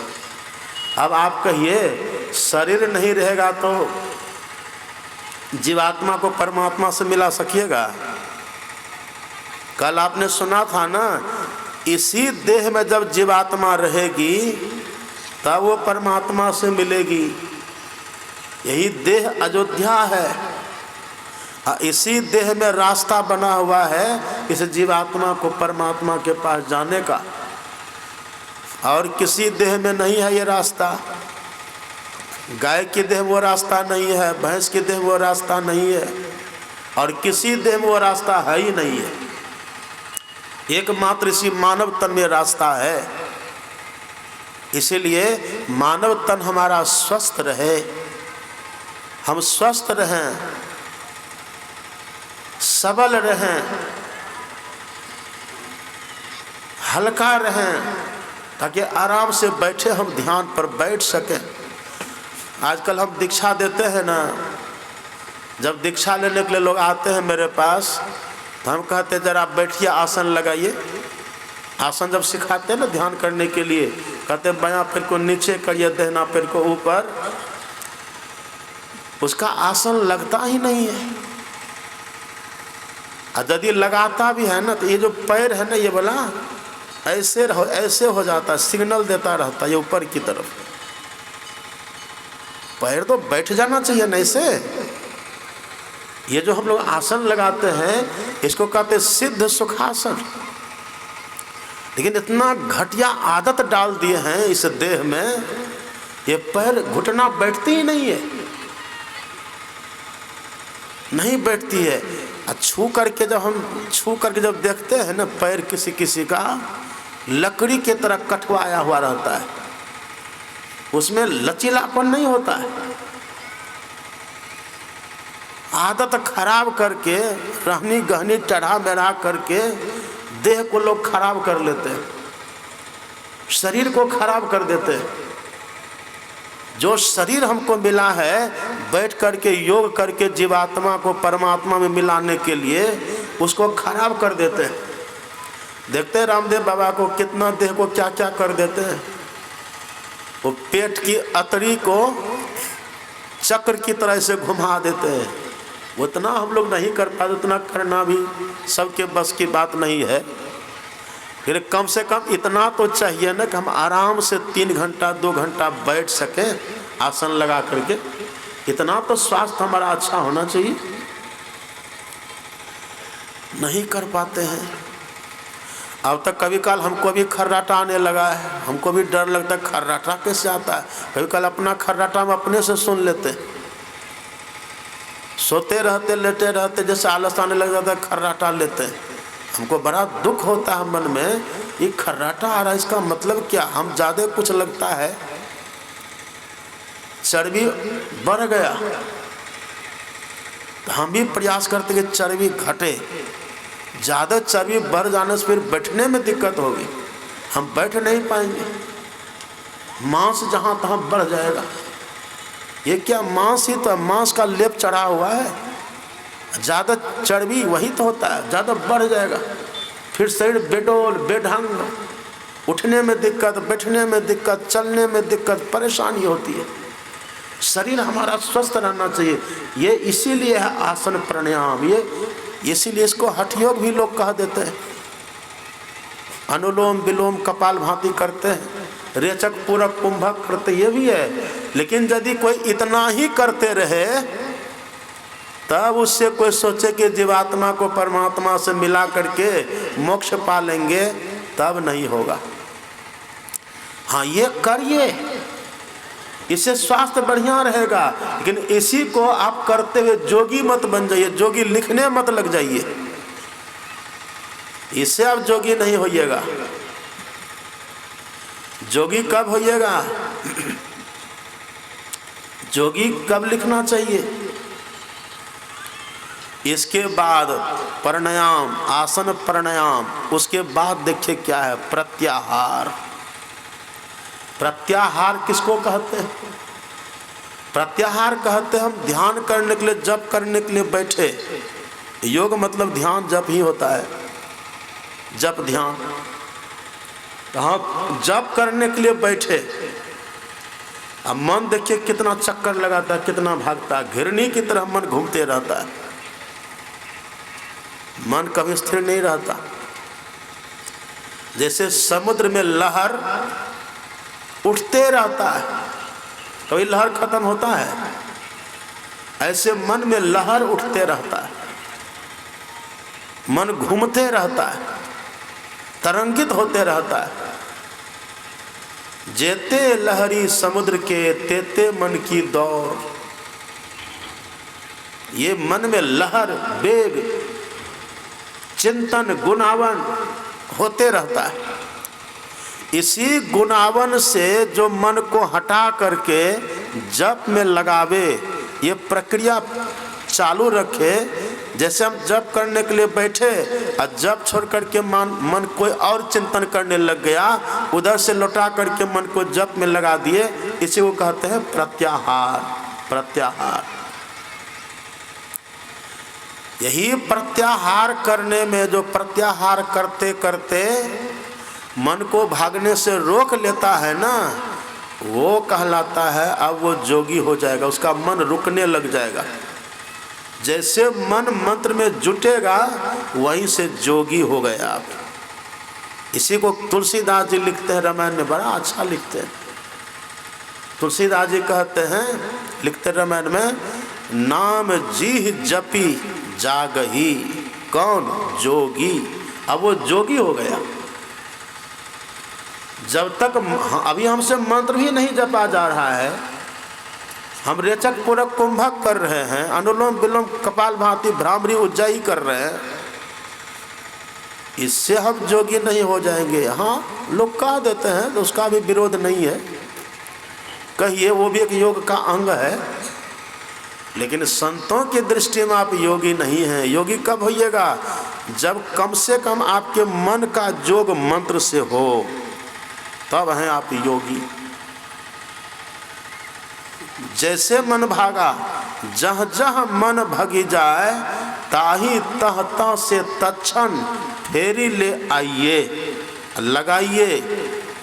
अब आप कहिए शरीर नहीं रहेगा तो जीवात्मा को परमात्मा से मिला सकिएगा? कल आपने सुना था ना, इसी देह में जब जीवात्मा रहेगी तब वो परमात्मा से मिलेगी। यही देह अयोध्या है, इसी देह में रास्ता बना हुआ है इस जीवात्मा को परमात्मा के पास जाने का, और किसी देह में नहीं है ये रास्ता। गाय की देह वो रास्ता नहीं है, भैंस की देह वो रास्ता नहीं है, और किसी देह में वो रास्ता है ही नहीं है। एकमात्र इसी मानव तन में रास्ता है। इसीलिए मानव तन हमारा स्वस्थ रहे, हम स्वस्थ रहें, सबल रहें, हल्का रहें, ताकि आराम से बैठे हम ध्यान पर बैठ सकें। आजकल हम दीक्षा देते हैं ना, जब दीक्षा लेने के लिए लोग आते हैं मेरे पास तो हम कहते हैं जरा आप बैठिए, आसन लगाइए। आसन जब सिखाते हैं ना ध्यान करने के लिए, कहते हैं बायां पैर को नीचे करिए, दाहिना पैर को ऊपर। उसका आसन लगता ही नहीं है, और यदि लगाता भी है ना तो ये जो पैर है ना ये बोला ऐसे हो जाता है, सिग्नल देता रहता है ये ऊपर की तरफ। पैर तो बैठ जाना चाहिए ना ऐसे। ये जो हम लोग आसन लगाते हैं इसको कहते हैं सिद्ध सुखासन, लेकिन इतना घटिया आदत डाल दिए हैं इस देह में, ये पैर घुटना बैठती ही नहीं है, नहीं बैठती है। छू करके जब देखते हैं ना पैर किसी किसी का लकड़ी के तरह कटवाया हुआ रहता है, उसमें लचीलापन नहीं होता है। आदत खराब करके रहनी गहनी चढ़ा मेढ़ा करके देह को लोग खराब कर लेते हैं, शरीर को खराब कर देते हैं। जो शरीर हमको मिला है बैठ करके योग करके जीवात्मा को परमात्मा में मिलाने के लिए, उसको खराब कर देते हैं। देखते हैं रामदेव बाबा को, कितना देह को क्या क्या कर देते हैं। वो पेट की अतरी को चक्र की तरह से घुमा देते हैं। उतना हम लोग नहीं कर पाते, उतना करना भी सबके बस की बात नहीं है। फिर कम से कम इतना तो चाहिए ना कि हम आराम से 3 घंटा 2 घंटा बैठ सकें आसन लगा करके। इतना तो स्वास्थ्य हमारा अच्छा होना चाहिए, नहीं कर पाते हैं। अब तक कभी काल हमको भी खर्राटा आने लगा है, हमको भी डर लगता है खर्राटा कैसे आता है। कभी काल अपना खर्राटा हम अपने से सुन लेते, सोते रहते लेटे रहते जैसे आलस आने लग जाता है खर्राटा लेते हैं। हमको बड़ा दुख होता है मन में, ये खर्राटा आ रहा है, इसका मतलब क्या? हम ज़्यादा कुछ लगता है चर्बी बढ़ गया, तो हम भी प्रयास करते कि चर्बी घटे। ज़्यादा चर्बी बढ़ जाने से फिर बैठने में दिक्कत होगी, हम बैठ नहीं पाएंगे, मांस जहाँ तहाँ बढ़ जाएगा। ये क्या मांस ही तो, मांस का लेप चढ़ा हुआ है, ज़्यादा चर्बी वही तो होता है, ज़्यादा बढ़ जाएगा, फिर शरीर बेडोल बेढंग, उठने में दिक्कत, बैठने में दिक्कत, चलने में दिक्कत, परेशानी होती है। शरीर हमारा स्वस्थ रहना चाहिए। ये इसीलिए है आसन प्राणायाम, ये इसीलिए इसको हठ योग भी लोग कह देते हैं। अनुलोम विलोम कपाल भांति करते हैं, रेचक पूरक कुंभक करते, ये भी है। लेकिन यदि कोई इतना ही करते रहे तब उससे कोई सोचे कि जीवात्मा को परमात्मा से मिला करके मोक्ष पा लेंगे, तब नहीं होगा। हाँ ये करिए, इससे स्वास्थ्य बढ़िया रहेगा, लेकिन इसी को आप करते हुए जोगी मत बन जाइए, जोगी लिखने मत लग जाइए, इससे आप जोगी नहीं होइएगा। जोगी कब होइएगा? जोगी कब लिखना चाहिए? इसके बाद प्राणायाम, आसन प्राणायाम, उसके बाद देखिए क्या है प्रत्याहार। प्रत्याहार किसको कहते हैं? प्रत्याहार कहते हैं हम ध्यान करने के लिए, जप करने के लिए बैठे। योग मतलब ध्यान जप ही होता है, जप ध्यान। तो हम जप करने के लिए बैठे, अब मन देखिए कितना चक्कर लगाता है, कितना भागता है, घिरनी की तरह मन घूमते रहता है। मन कभी स्थिर नहीं रहता। जैसे समुद्र में लहर उठते रहता है, कभी लहर खत्म होता है, ऐसे मन में लहर उठते रहता है, मन घूमते रहता है, तरंगित होते रहता है। जेते लहरी समुद्र के तेते मन की दौड़। ये मन में लहर, वेग, चिंतन, गुणावन होते रहता है। इसी गुणावन से जो मन को हटा करके जप में लगावे, ये प्रक्रिया चालू रखे। जैसे हम जप करने के लिए बैठे और जप छोड़ करके मन कोई और चिंतन करने लग गया, उधर से लौटा करके मन को जप में लगा दिए, इसी को कहते हैं प्रत्याहार। प्रत्याहार, यही प्रत्याहार करने में, जो प्रत्याहार करते करते मन को भागने से रोक लेता है ना, वो कहलाता है अब वो जोगी हो जाएगा, उसका मन रुकने लग जाएगा। जैसे मन मंत्र में जुटेगा वहीं से जोगी हो गए आप। इसी को तुलसीदास जी लिखते हैं रामायण में, बड़ा अच्छा लिखते हैं। तुलसीदास जी कहते हैं, लिखते रामायण में, नाम जी जपी जागही कौन जोगी। अब वो जोगी हो गया। जब तक अभी हमसे मंत्र भी नहीं जपा जा रहा है, हम रेचक पूरक कुंभक कर रहे हैं, अनुलोम विलोम कपाल भाती भ्रामरी उज्जाई कर रहे हैं, इससे हम जोगी नहीं हो जाएंगे। हाँ, लोग कह देते हैं तो उसका भी विरोध नहीं है, कहिए, वो भी एक योग का अंग है। लेकिन संतों की दृष्टि में आप योगी नहीं हैं। योगी कब होइएगा? जब कम से कम आपके मन का जोग मंत्र से हो, तब हैं आप योगी। जैसे मन भागा, जह जह मन भगी जाए, ताही तह तह से तत्क्षण फेरी ले आइए। लगाइए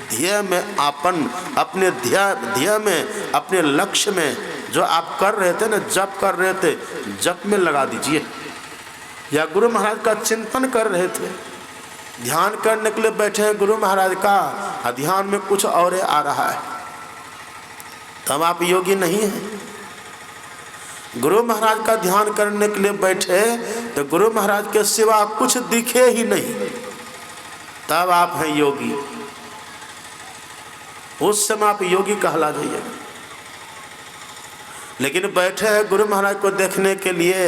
ध्येय में, अपने ध्येय में, अपने लक्ष्य में, जो आप कर रहे थे ना, जप कर रहे थे, जप में लगा दीजिए। या गुरु महाराज का चिंतन कर रहे थे, ध्यान करने के लिए बैठे हैं गुरु महाराज का, ध्यान में कुछ और आ रहा है, तब आप योगी नहीं हैं। गुरु महाराज का ध्यान करने के लिए बैठे तो गुरु महाराज के सिवा कुछ दिखे ही नहीं, तब आप हैं योगी। उस समय आप योगी कहला जाइए। लेकिन बैठे हैं गुरु महाराज को देखने के लिए।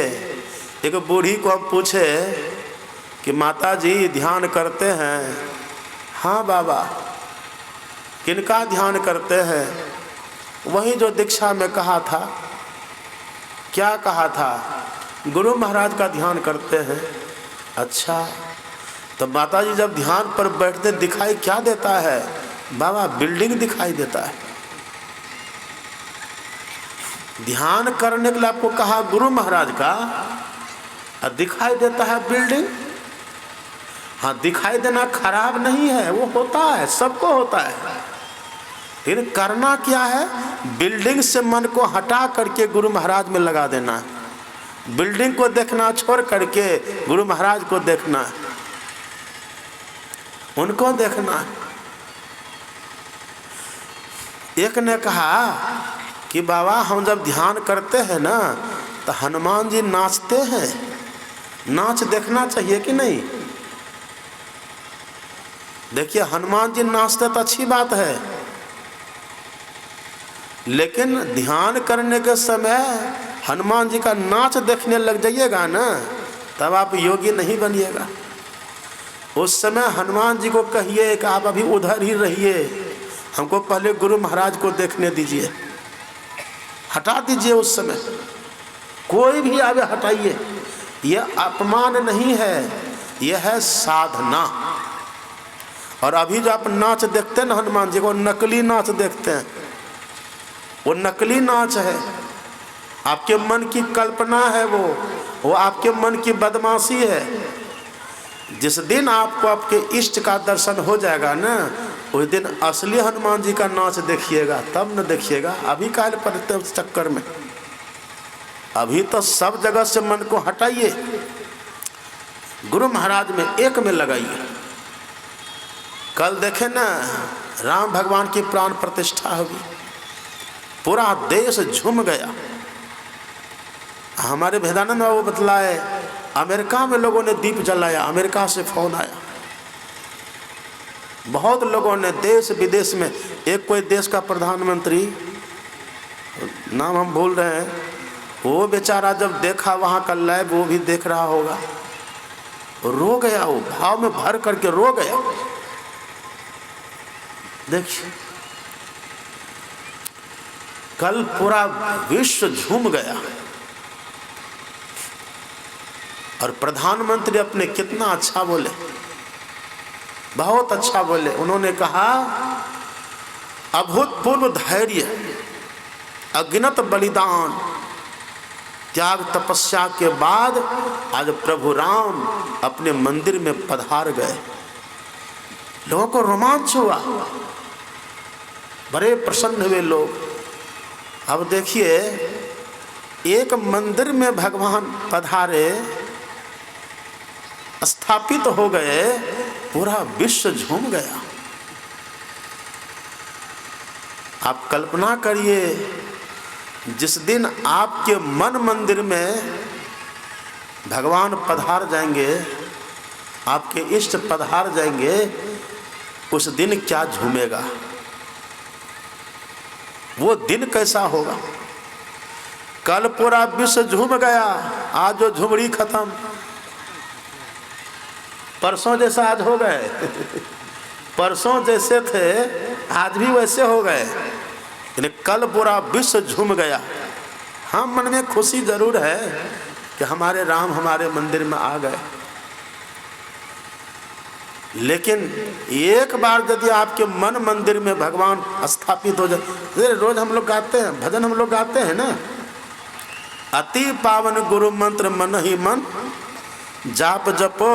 एक बूढ़ी को हम पूछे कि माता जी ध्यान करते हैं? हाँ बाबा। किनका ध्यान करते हैं? वही जो दीक्षा में कहा था। क्या कहा था? गुरु महाराज का ध्यान करते हैं। अच्छा, तो माता जी जब ध्यान पर बैठते दिखाई क्या देता है? बाबा बिल्डिंग दिखाई देता है। ध्यान करने के लिए आपको कहा गुरु महाराज का, और दिखाई देता है बिल्डिंग। हाँ, दिखाई देना खराब नहीं है, वो होता है, सबको होता है। लेकिन करना क्या है? बिल्डिंग से मन को हटा करके गुरु महाराज में लगा देना है। बिल्डिंग को देखना छोड़ करके गुरु महाराज को देखना है, उनको देखना है। एक ने कहा कि बाबा हम जब ध्यान करते हैं ना, तो हनुमान जी नाचते हैं, नाच देखना चाहिए कि नहीं? देखिए, हनुमान जी नाचते तो अच्छी बात है, लेकिन ध्यान करने के समय हनुमान जी का नाच देखने लग जाइएगा ना, तब आप योगी नहीं बनिएगा। उस समय हनुमान जी को कहिए कि आप अभी उधर ही रहिए, हमको पहले गुरु महाराज को देखने दीजिए। हटा दीजिए उस समय, कोई भी आगे हटाइए। यह अपमान नहीं है, यह है साधना। और अभी जो आप नाच देखते हैं ना हनुमान जी को, नकली नाच देखते हैं, वो नकली नाच है, आपके मन की कल्पना है, वो आपके मन की बदमाशी है। जिस दिन आपको आपके इष्ट का दर्शन हो जाएगा ना, उस दिन असली हनुमान जी का नाच देखिएगा, तब न देखिएगा। अभी काल पड़ते उस चक्कर में, अभी तो सब जगह से मन को हटाइए, गुरु महाराज में एक में लगाइए। कल देखे ना, राम भगवान की प्राण प्रतिष्ठा होगी, पूरा देश झूम गया। हमारे भेदानंद बाबू बतलाए, अमेरिका में लोगों ने दीप जलाया, अमेरिका से फोन आया, बहुत लोगों ने देश विदेश में। एक कोई देश का प्रधानमंत्री, नाम हम भूल रहे हैं, वो बेचारा जब देखा वहाँ का लाइव, वो भी देख रहा होगा, रो गया, वो भाव में भर करके रो गया। देखिए, कल पूरा विश्व झूम गया। और प्रधानमंत्री अपने कितना अच्छा बोले, बहुत अच्छा बोले। उन्होंने कहा, अभूतपूर्व धैर्य, अगिनत बलिदान, त्याग तपस्या के बाद आज प्रभु राम अपने मंदिर में पधार गए। लोगों को रोमांच हुआ, बड़े प्रसन्न हुए लोग। अब देखिए, एक मंदिर में भगवान पधारे, स्थापित हो गए, पूरा विश्व झूम गया। आप कल्पना करिए, जिस दिन आपके मन मंदिर में भगवान पधार जाएंगे, आपके इष्ट पधार जाएंगे, उस दिन क्या झूमेगा, वो दिन कैसा होगा। कल पूरा विश्व झूम गया, आज जो झुमरी खत्म, परसों जैसा आज हो गए परसों जैसे थे आज भी वैसे हो गए, यानी कल पूरा विश्व झूम गया। हाँ, मन में खुशी जरूर है कि हमारे राम हमारे मंदिर में आ गए, लेकिन एक बार यदि आपके मन मंदिर में भगवान स्थापित हो जाए। रोज हम लोग गाते हैं, भजन हम लोग गाते हैं ना, अति पावन गुरु मंत्र मन ही मन जाप जपो,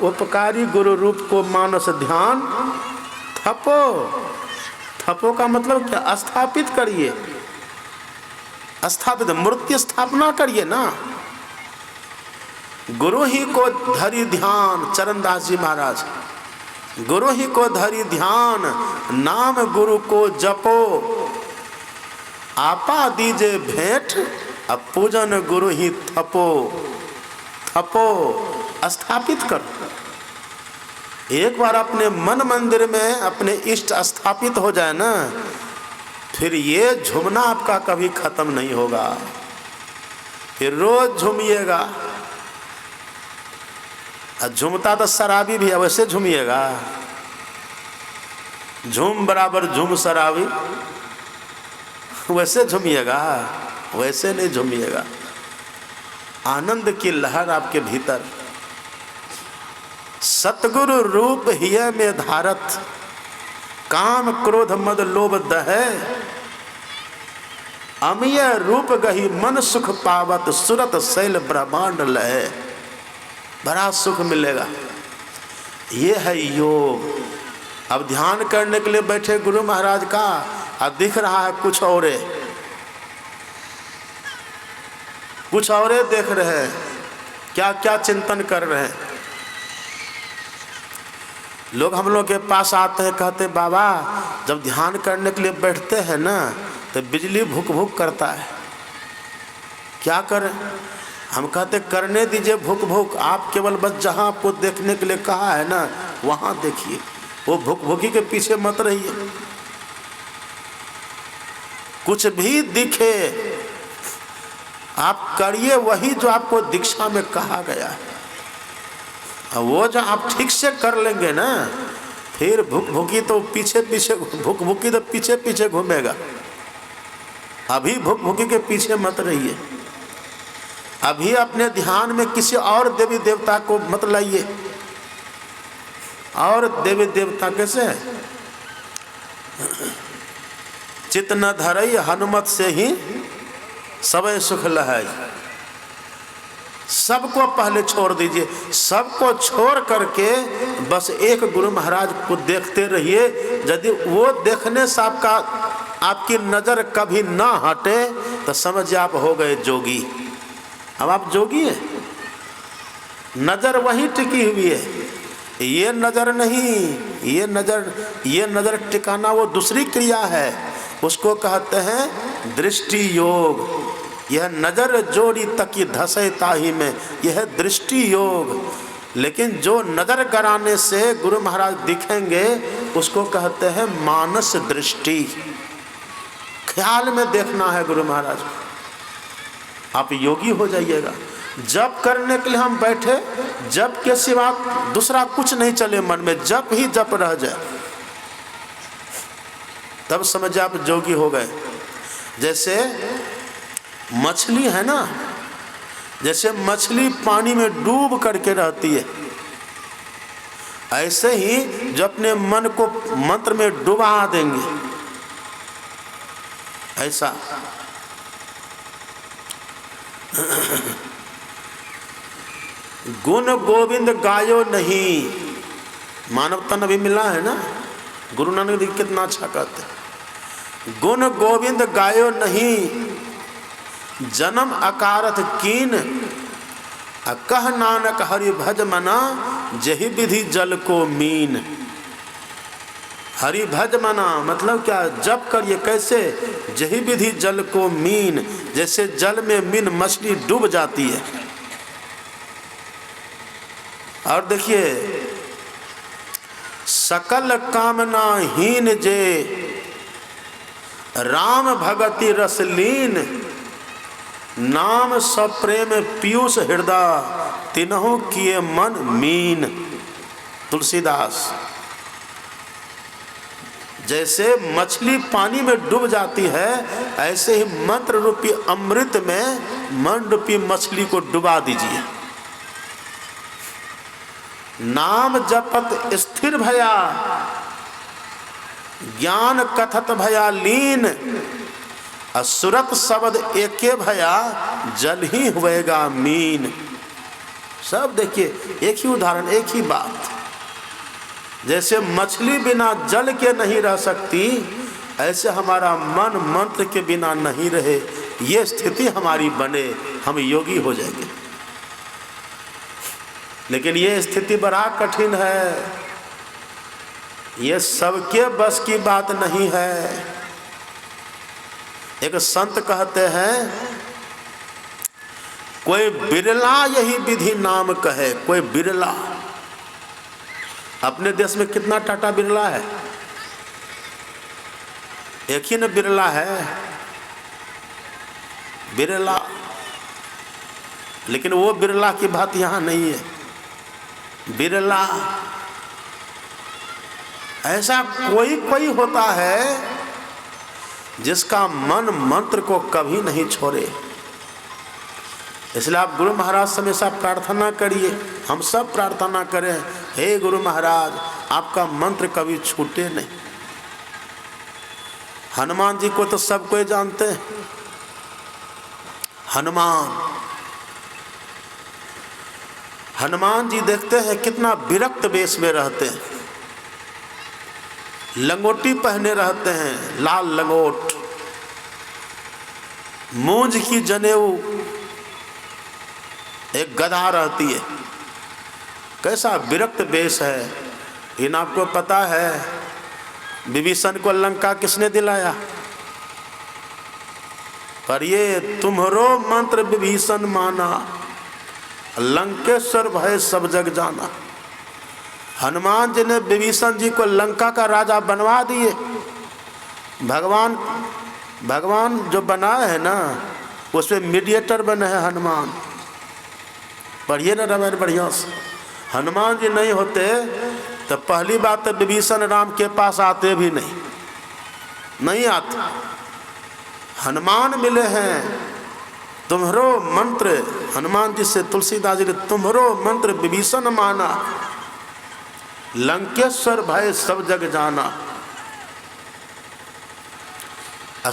उपकारी गुरु रूप को मानस ध्यान थपो। थपो का मतलब क्या, स्थापित करिए, स्थापित, मूर्ति स्थापना करिए ना। गुरु ही को धरि ध्यान, चरणदास जी महाराज, गुरु ही को धरि ध्यान, नाम गुरु को जपो, आपा दीजे भेंट, अब पूजन गुरु ही थपो। थपो, स्थापित करो। एक बार अपने मन मंदिर में अपने इष्ट स्थापित हो जाए ना, फिर ये झूमना आपका कभी खत्म नहीं होगा, फिर रोज झूमिएगा। झूमता तो शराबी भी है, वैसे झूमिएगा, झूम बराबर झूम शराबी, वैसे झूमिएगा, वैसे नहीं झूमिएगा। आनंद की लहर आपके भीतर, सतगुरु रूप हिय में धारत, काम क्रोध मद लोभ दहे, अमीय रूप गही मन सुख पावत, सुरत शैल ब्रह्मांड लहे। बड़ा सुख मिलेगा, ये है योग। अब ध्यान करने के लिए बैठे गुरु महाराज का, अब दिख रहा है कुछ औरे, कुछ औरे देख रहे हैं, क्या क्या चिंतन कर रहे हैं। लोग हम लोग के पास आते हैं, कहते बाबा जब ध्यान करने के लिए बैठते हैं ना, तो बिजली भुक भुक करता है, क्या करें। हम कहते करने दीजिए भुक भुक, आप केवल बस जहाँ आपको देखने के लिए कहा है ना, वहाँ देखिए, वो भुक भुकी के पीछे मत रहिए। कुछ भी दिखे आप करिए वही जो आपको दीक्षा में कहा गया है। वो जो आप ठीक से कर लेंगे ना, फिर भुक भुकी तो पीछे पीछे, भुक भुकी तो पीछे पीछे घूमेगा। अभी भुक भुकी के पीछे मत रहिए, अभी अपने ध्यान में किसी और देवी देवता को मत लाइए। और देवी देवता कैसे है, चित न धरई हनुमत से ही सबे सुख लहई। सबको पहले छोड़ दीजिए, सबको छोड़ करके बस एक गुरु महाराज को देखते रहिए। यदि वो देखने से आपकी नज़र कभी ना हटे तो समझिए आप हो गए जोगी। अब आप जोगी हैं, नज़र वही टिकी हुई है, ये नज़र नहीं। ये नज़र टिकाना वो दूसरी क्रिया है, उसको कहते हैं दृष्टि योग। यह नज़र जोड़ी तकी धसे ताही में, यह दृष्टि योग। लेकिन जो नज़र कराने से गुरु महाराज दिखेंगे उसको कहते हैं मानस दृष्टि। ख्याल में देखना है गुरु महाराज को, आप योगी हो जाइएगा। जप करने के लिए हम बैठे, जप के सिवा दूसरा कुछ नहीं चले मन में, जप ही जप रह जाए, तब समझ आप जोगी हो गए। जैसे मछली है ना, जैसे मछली पानी में डूब करके रहती है, ऐसे ही जो अपने मन को मंत्र में डुबा देंगे, ऐसा। गुण गोविंद गायो नहीं, मानवता भी मिला है ना, गुरु नानक जी कितना अच्छा कहते हैं। गुण गोविंद गायो नहीं, जन्म अकारथ कीन, कह नानक हरि भज मना, जही विधि जल को मीन। हरि भज मना मतलब क्या, जप करिए कैसे, जही विधि जल को मीन, जैसे जल में मीन मछली डूब जाती है। और देखिए, सकल कामना हीन जे राम भगति रसलीन, नाम सप्रेम पीयूष हृदय, तिन्हों किए मन मीन। तुलसीदास। जैसे मछली पानी में डूब जाती है, ऐसे ही मंत्र रूपी अमृत में मन रूपी मछली को डुबा दीजिए। नाम जपत स्थिर भया, ज्ञान कथत भया लीन, असुरत शब्द एके भया, जल ही हुएगा मीन। सब देखिए, एक ही उदाहरण, एक ही बात। जैसे मछली बिना जल के नहीं रह सकती, ऐसे हमारा मन मंत्र के बिना नहीं रहे, ये स्थिति हमारी बने, हम योगी हो जाएंगे। लेकिन ये स्थिति बड़ा कठिन है, ये सबके बस की बात नहीं है। एक संत कहते हैं, कोई बिरला यही विधि नाम कहे, कोई बिरला। अपने देश में कितना टाटा बिरला है, एक ही न बिरला है, बिरला। लेकिन वो बिरला की बात यहां नहीं है। बिरला ऐसा कोई होता है जिसका मन मंत्र को कभी नहीं छोड़े। इसलिए आप गुरु महाराज से हमेशा प्रार्थना करिए, हम सब प्रार्थना करें, हे गुरु महाराज आपका मंत्र कभी छूटे नहीं। हनुमान जी को तो सब कोई जानते हैं। हनुमान जी देखते हैं कितना विरक्त वेश में रहते हैं, लंगोटी पहने रहते हैं, लाल लंगोट, मूंज की जनेऊ, एक गदा रहती है, कैसा विरक्त वेश है। इन आपको पता है विभीषण को लंका किसने दिलाया? पर ये तुम्हारो मंत्र विभीषण माना, लंकेश्वर भय सब जग जाना। हनुमान जी ने विभीषण जी को लंका का राजा बनवा दिए। भगवान जो बनाए है ना, उसमें मीडिएटर बने हैं हनुमान। पढ़िए ना रामायण बढ़िया से। हनुमान जी नहीं होते तो पहली बात तो विभीषण राम के पास आते भी नहीं आते। हनुमान मिले हैं, तुम्हारो मंत्र, हनुमान जी से तुलसीदास जी ने तुम्हारो मंत्र विभीषण माना, लंकेश्वर भय सब जग जाना।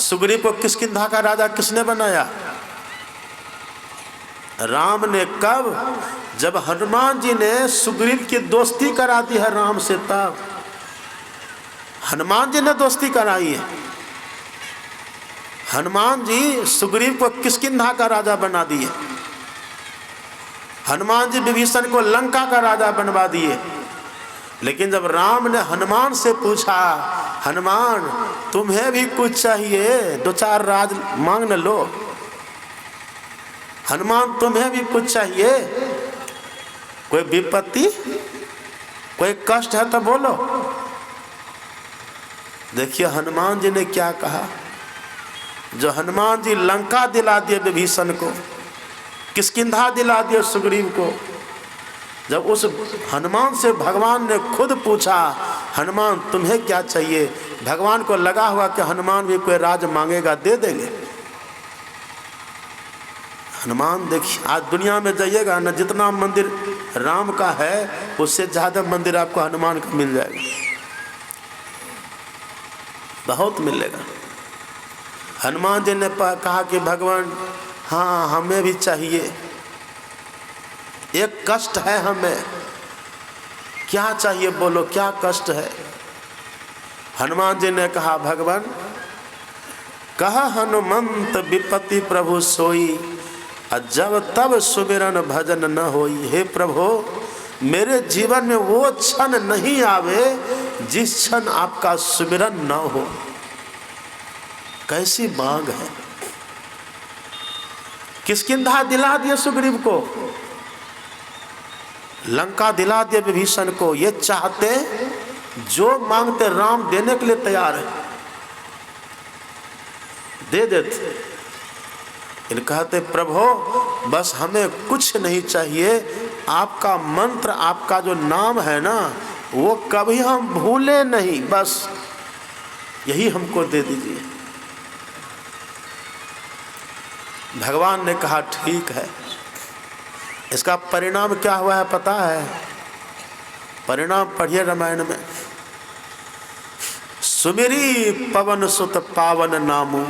सुग्रीव को किसकिंधा का राजा किसने बनाया? राम ने कब? जब हनुमान जी ने सुग्रीव की दोस्ती करा दी है राम से, तब हनुमान जी ने दोस्ती कराई है। हनुमान जी सुग्रीव को किष्किंधा का राजा बना दिए, हनुमान जी विभीषण को लंका का राजा बनवा दिए। लेकिन जब राम ने हनुमान से पूछा, हनुमान तुम्हें भी कुछ चाहिए, दो चार राज मांग लो, हनुमान तुम्हें भी कुछ चाहिए, कोई विपत्ति, कोई कष्ट है तो बोलो। देखिए हनुमान जी ने क्या कहा। जो हनुमान जी लंका दिला दिए विभीषण को, किष्किंधा दिला दिए सुग्रीव को, जब उस हनुमान से भगवान ने खुद पूछा, हनुमान तुम्हें क्या चाहिए, भगवान को लगा हुआ कि हनुमान भी कोई राज मांगेगा दे देंगे। हनुमान देखिए, आज दुनिया में जाइएगा ना, जितना मंदिर राम का है उससे ज़्यादा मंदिर आपको हनुमान का मिल जाएगा, बहुत मिलेगा। हनुमान जी ने कहा कि भगवान हाँ हमें भी चाहिए, एक कष्ट है हमें, क्या चाहिए बोलो, क्या कष्ट है। हनुमान जी ने कहा, भगवान कहा हनुमंत विपत्ति प्रभु सोई, जब तब सुमिरन भजन न होई। हे प्रभु मेरे जीवन में वो क्षण नहीं आवे जिस क्षण आपका सुमिरन न हो। कैसी मांग है। किष्किंधा दिला दिए सुग्रीव को, लंका दिला दिए विभीषण को। ये चाहते जो मांगते राम देने के लिए तैयार है, दे देते। इन कहते प्रभु बस हमें कुछ नहीं चाहिए, आपका मंत्र, आपका जो नाम है ना वो कभी हम भूले नहीं, बस यही हमको दे दीजिए। भगवान ने कहा ठीक है। इसका परिणाम क्या हुआ है पता है? परिणाम पढ़िए रामायण में। सुमिरी पवन सुत पावन नामू,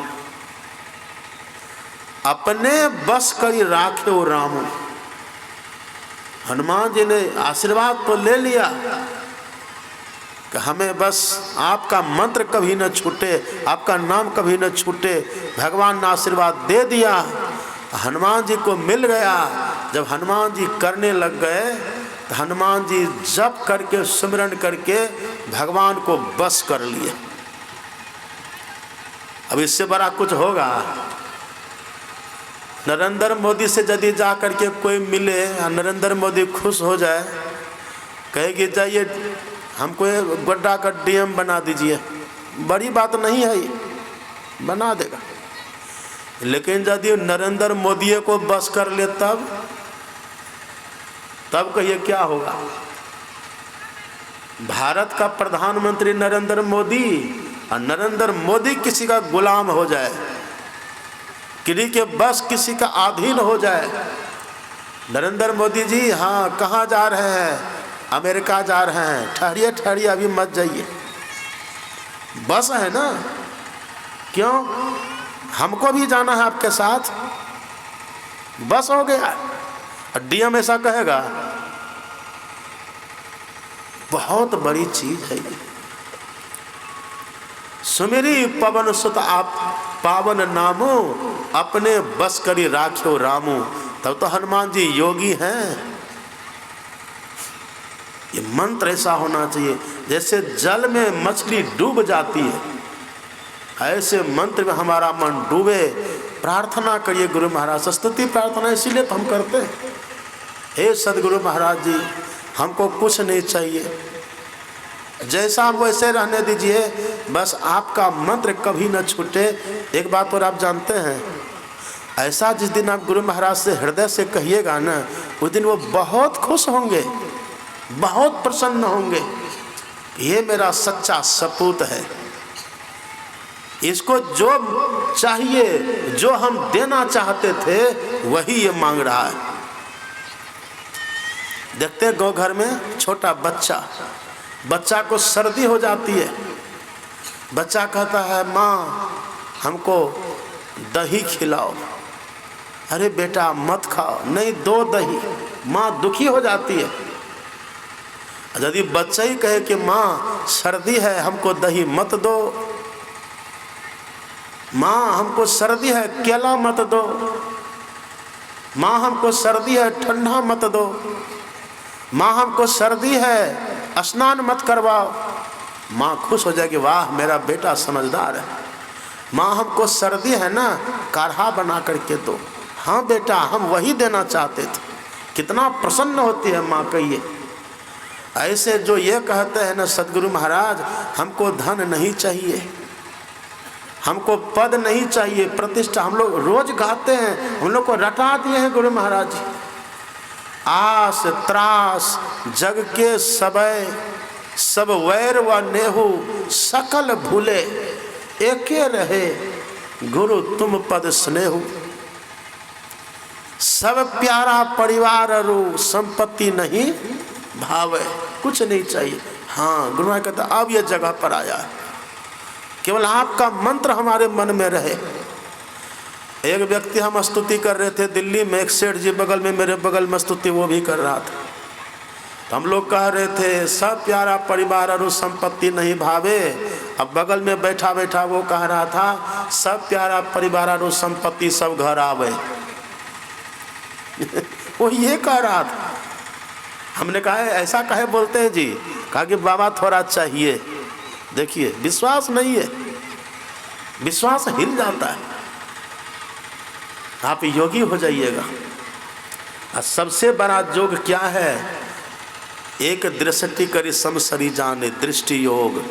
अपने बस करी राखे रामू। हनुमान जी ने आशीर्वाद तो ले लिया कि हमें बस आपका मंत्र कभी न छूटे, आपका नाम कभी न छूटे। भगवान ने आशीर्वाद दे दिया, हनुमान जी को मिल गया। जब हनुमान जी करने लग गए तो हनुमान जी जप करके सिमरन करके भगवान को बस कर लिए। अब इससे बड़ा कुछ होगा? नरेंद्र मोदी से यदि जा करके कोई मिले, नरेंद्र मोदी खुश हो जाए, कहेगी जाइए हमको गोड्डा का डीएम बना दीजिए, बड़ी बात नहीं है, ये बना देगा। लेकिन यदि नरेंद्र मोदी को बस कर ले तब कहिए क्या होगा। भारत का प्रधानमंत्री नरेंद्र मोदी, और नरेंद्र मोदी किसी का गुलाम हो जाए, किसी के बस किसी का अधीन हो जाए। नरेंद्र मोदी जी हाँ कहाँ जा रहे हैं? अमेरिका जा रहे हैं। ठहरिए ठहरिए अभी मत जाइए, बस है ना। क्यों? हमको भी जाना है आपके साथ, बस हो गया। और डीएम ऐसा कहेगा, बहुत बड़ी चीज है ये। सुमिरी पवन सुत आप पावन नामो, अपने बस करी राख्यो रामू। तब तो हनुमान जी योगी हैं। ये मंत्र ऐसा होना चाहिए जैसे जल में मछली डूब जाती है, ऐसे मंत्र में हमारा मन डूबे। प्रार्थना करिए गुरु महाराज, स्तुति प्रार्थना इसीलिए तो हम करते हैं। हे सदगुरु महाराज जी हमको कुछ नहीं चाहिए, जैसा आप वैसे रहने दीजिए, बस आपका मंत्र कभी न छूटे। एक बात और आप जानते हैं, ऐसा जिस दिन आप गुरु महाराज से हृदय से कहिएगा ना, उस दिन वो बहुत खुश होंगे, बहुत प्रसन्न होंगे। ये मेरा सच्चा सपूत है, इसको जो चाहिए, जो हम देना चाहते थे वही ये मांग रहा है। देखते गौ घर में छोटा बच्चा को सर्दी हो जाती है, बच्चा कहता है माँ हमको दही खिलाओ, अरे बेटा मत खाओ, नहीं दो दही। माँ दुखी हो जाती है। यदि बच्चा ही कहे कि माँ सर्दी है हमको दही मत दो, माँ हमको सर्दी है केला मत दो, माँ हमको सर्दी है ठंडा मत दो, माँ हमको सर्दी है स्नान मत करवाओ, माँ खुश हो जाएगी, वाह मेरा बेटा समझदार है। माँ हमको सर्दी है ना काढ़ा बना करके दो, हाँ बेटा हम वही देना चाहते थे। कितना प्रसन्न होती है माँ कहिए। ऐसे जो ये कहते हैं ना सदगुरु महाराज हमको धन नहीं चाहिए, हमको पद नहीं चाहिए, प्रतिष्ठा, हम लोग रोज गाते हैं, हम लोग को रटा दिए हैं गुरु महाराज जी। आस त्रास जग के सबय सब वैर व नेहु सकल भूले एके रहे गुरु तुम पद स्नेहु। सब प्यारा परिवार रू संपत्ति नहीं भावे, कुछ नहीं चाहिए। हाँ गुरु महाराज कहता अब ये जगह पर आया है, केवल आपका मंत्र हमारे मन में रहे। एक व्यक्ति हम स्तुति कर रहे थे दिल्ली में, एक सेठ जी बगल में, मेरे बगल में स्तुति वो भी कर रहा था। तो हम लोग कह रहे थे सब प्यारा परिवार और संपत्ति नहीं भावे। अब बगल में बैठा बैठा वो कह रहा था सब प्यारा परिवार और संपत्ति सब घर आवे। वो ये कह रहा था। हमने कहा ऐसा काहे बोलते हैं जी? कहा कि बाबा थोड़ा चाहिए। देखिए विश्वास नहीं है, विश्वास हिल जाता है। आप योगी हो जाइएगा। और सबसे बड़ा योग क्या है? एक दृष्टि करी समसरी जाने, दृष्टि योग।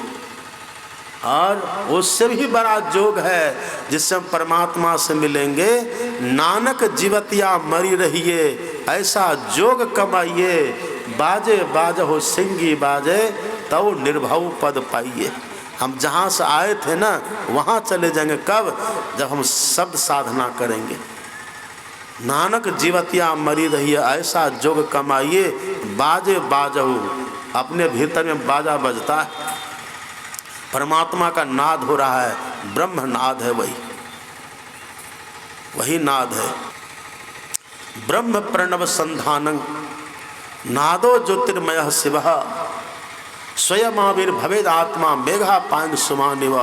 और उससे भी बड़ा योग है जिससे हम परमात्मा से मिलेंगे। नानक जीवतिया मरी रहिए ऐसा जोग कमाइए, बाजे बाजहो सिंगी बाजे तब निर्भव पद पाइए। हम जहाँ से आए थे ना वहाँ चले जाएंगे। कब? जब हम शब्द साधना करेंगे। नानक जीवतिया मरी रही है ऐसा जोग कमाइए, बाजे बाजहु, अपने भीतर में बाजा बजता है, परमात्मा का नाद हो रहा है, ब्रह्म नाद है, वही नाद है। ब्रह्म प्रणव संधानं नादो ज्योतिर्मय शिव स्वयं आविर्भवेद आत्मा मेघा पांग सुमानिव।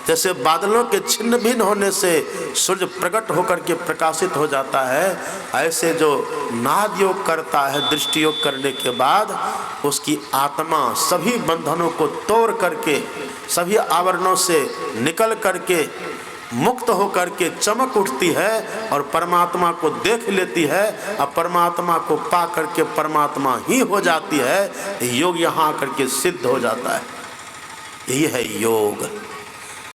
जैसे बादलों के छिन्न भिन्न होने से सूर्य प्रकट होकर के प्रकाशित हो जाता है, ऐसे जो नाद योग करता है, दृष्टि योग करने के बाद उसकी आत्मा सभी बंधनों को तोड़ करके, सभी आवरणों से निकल करके, मुक्त होकर के चमक उठती है और परमात्मा को देख लेती है। और परमात्मा को पा करके परमात्मा ही हो जाती है। योग यहाँ आकर के सिद्ध हो जाता है। यही है योग।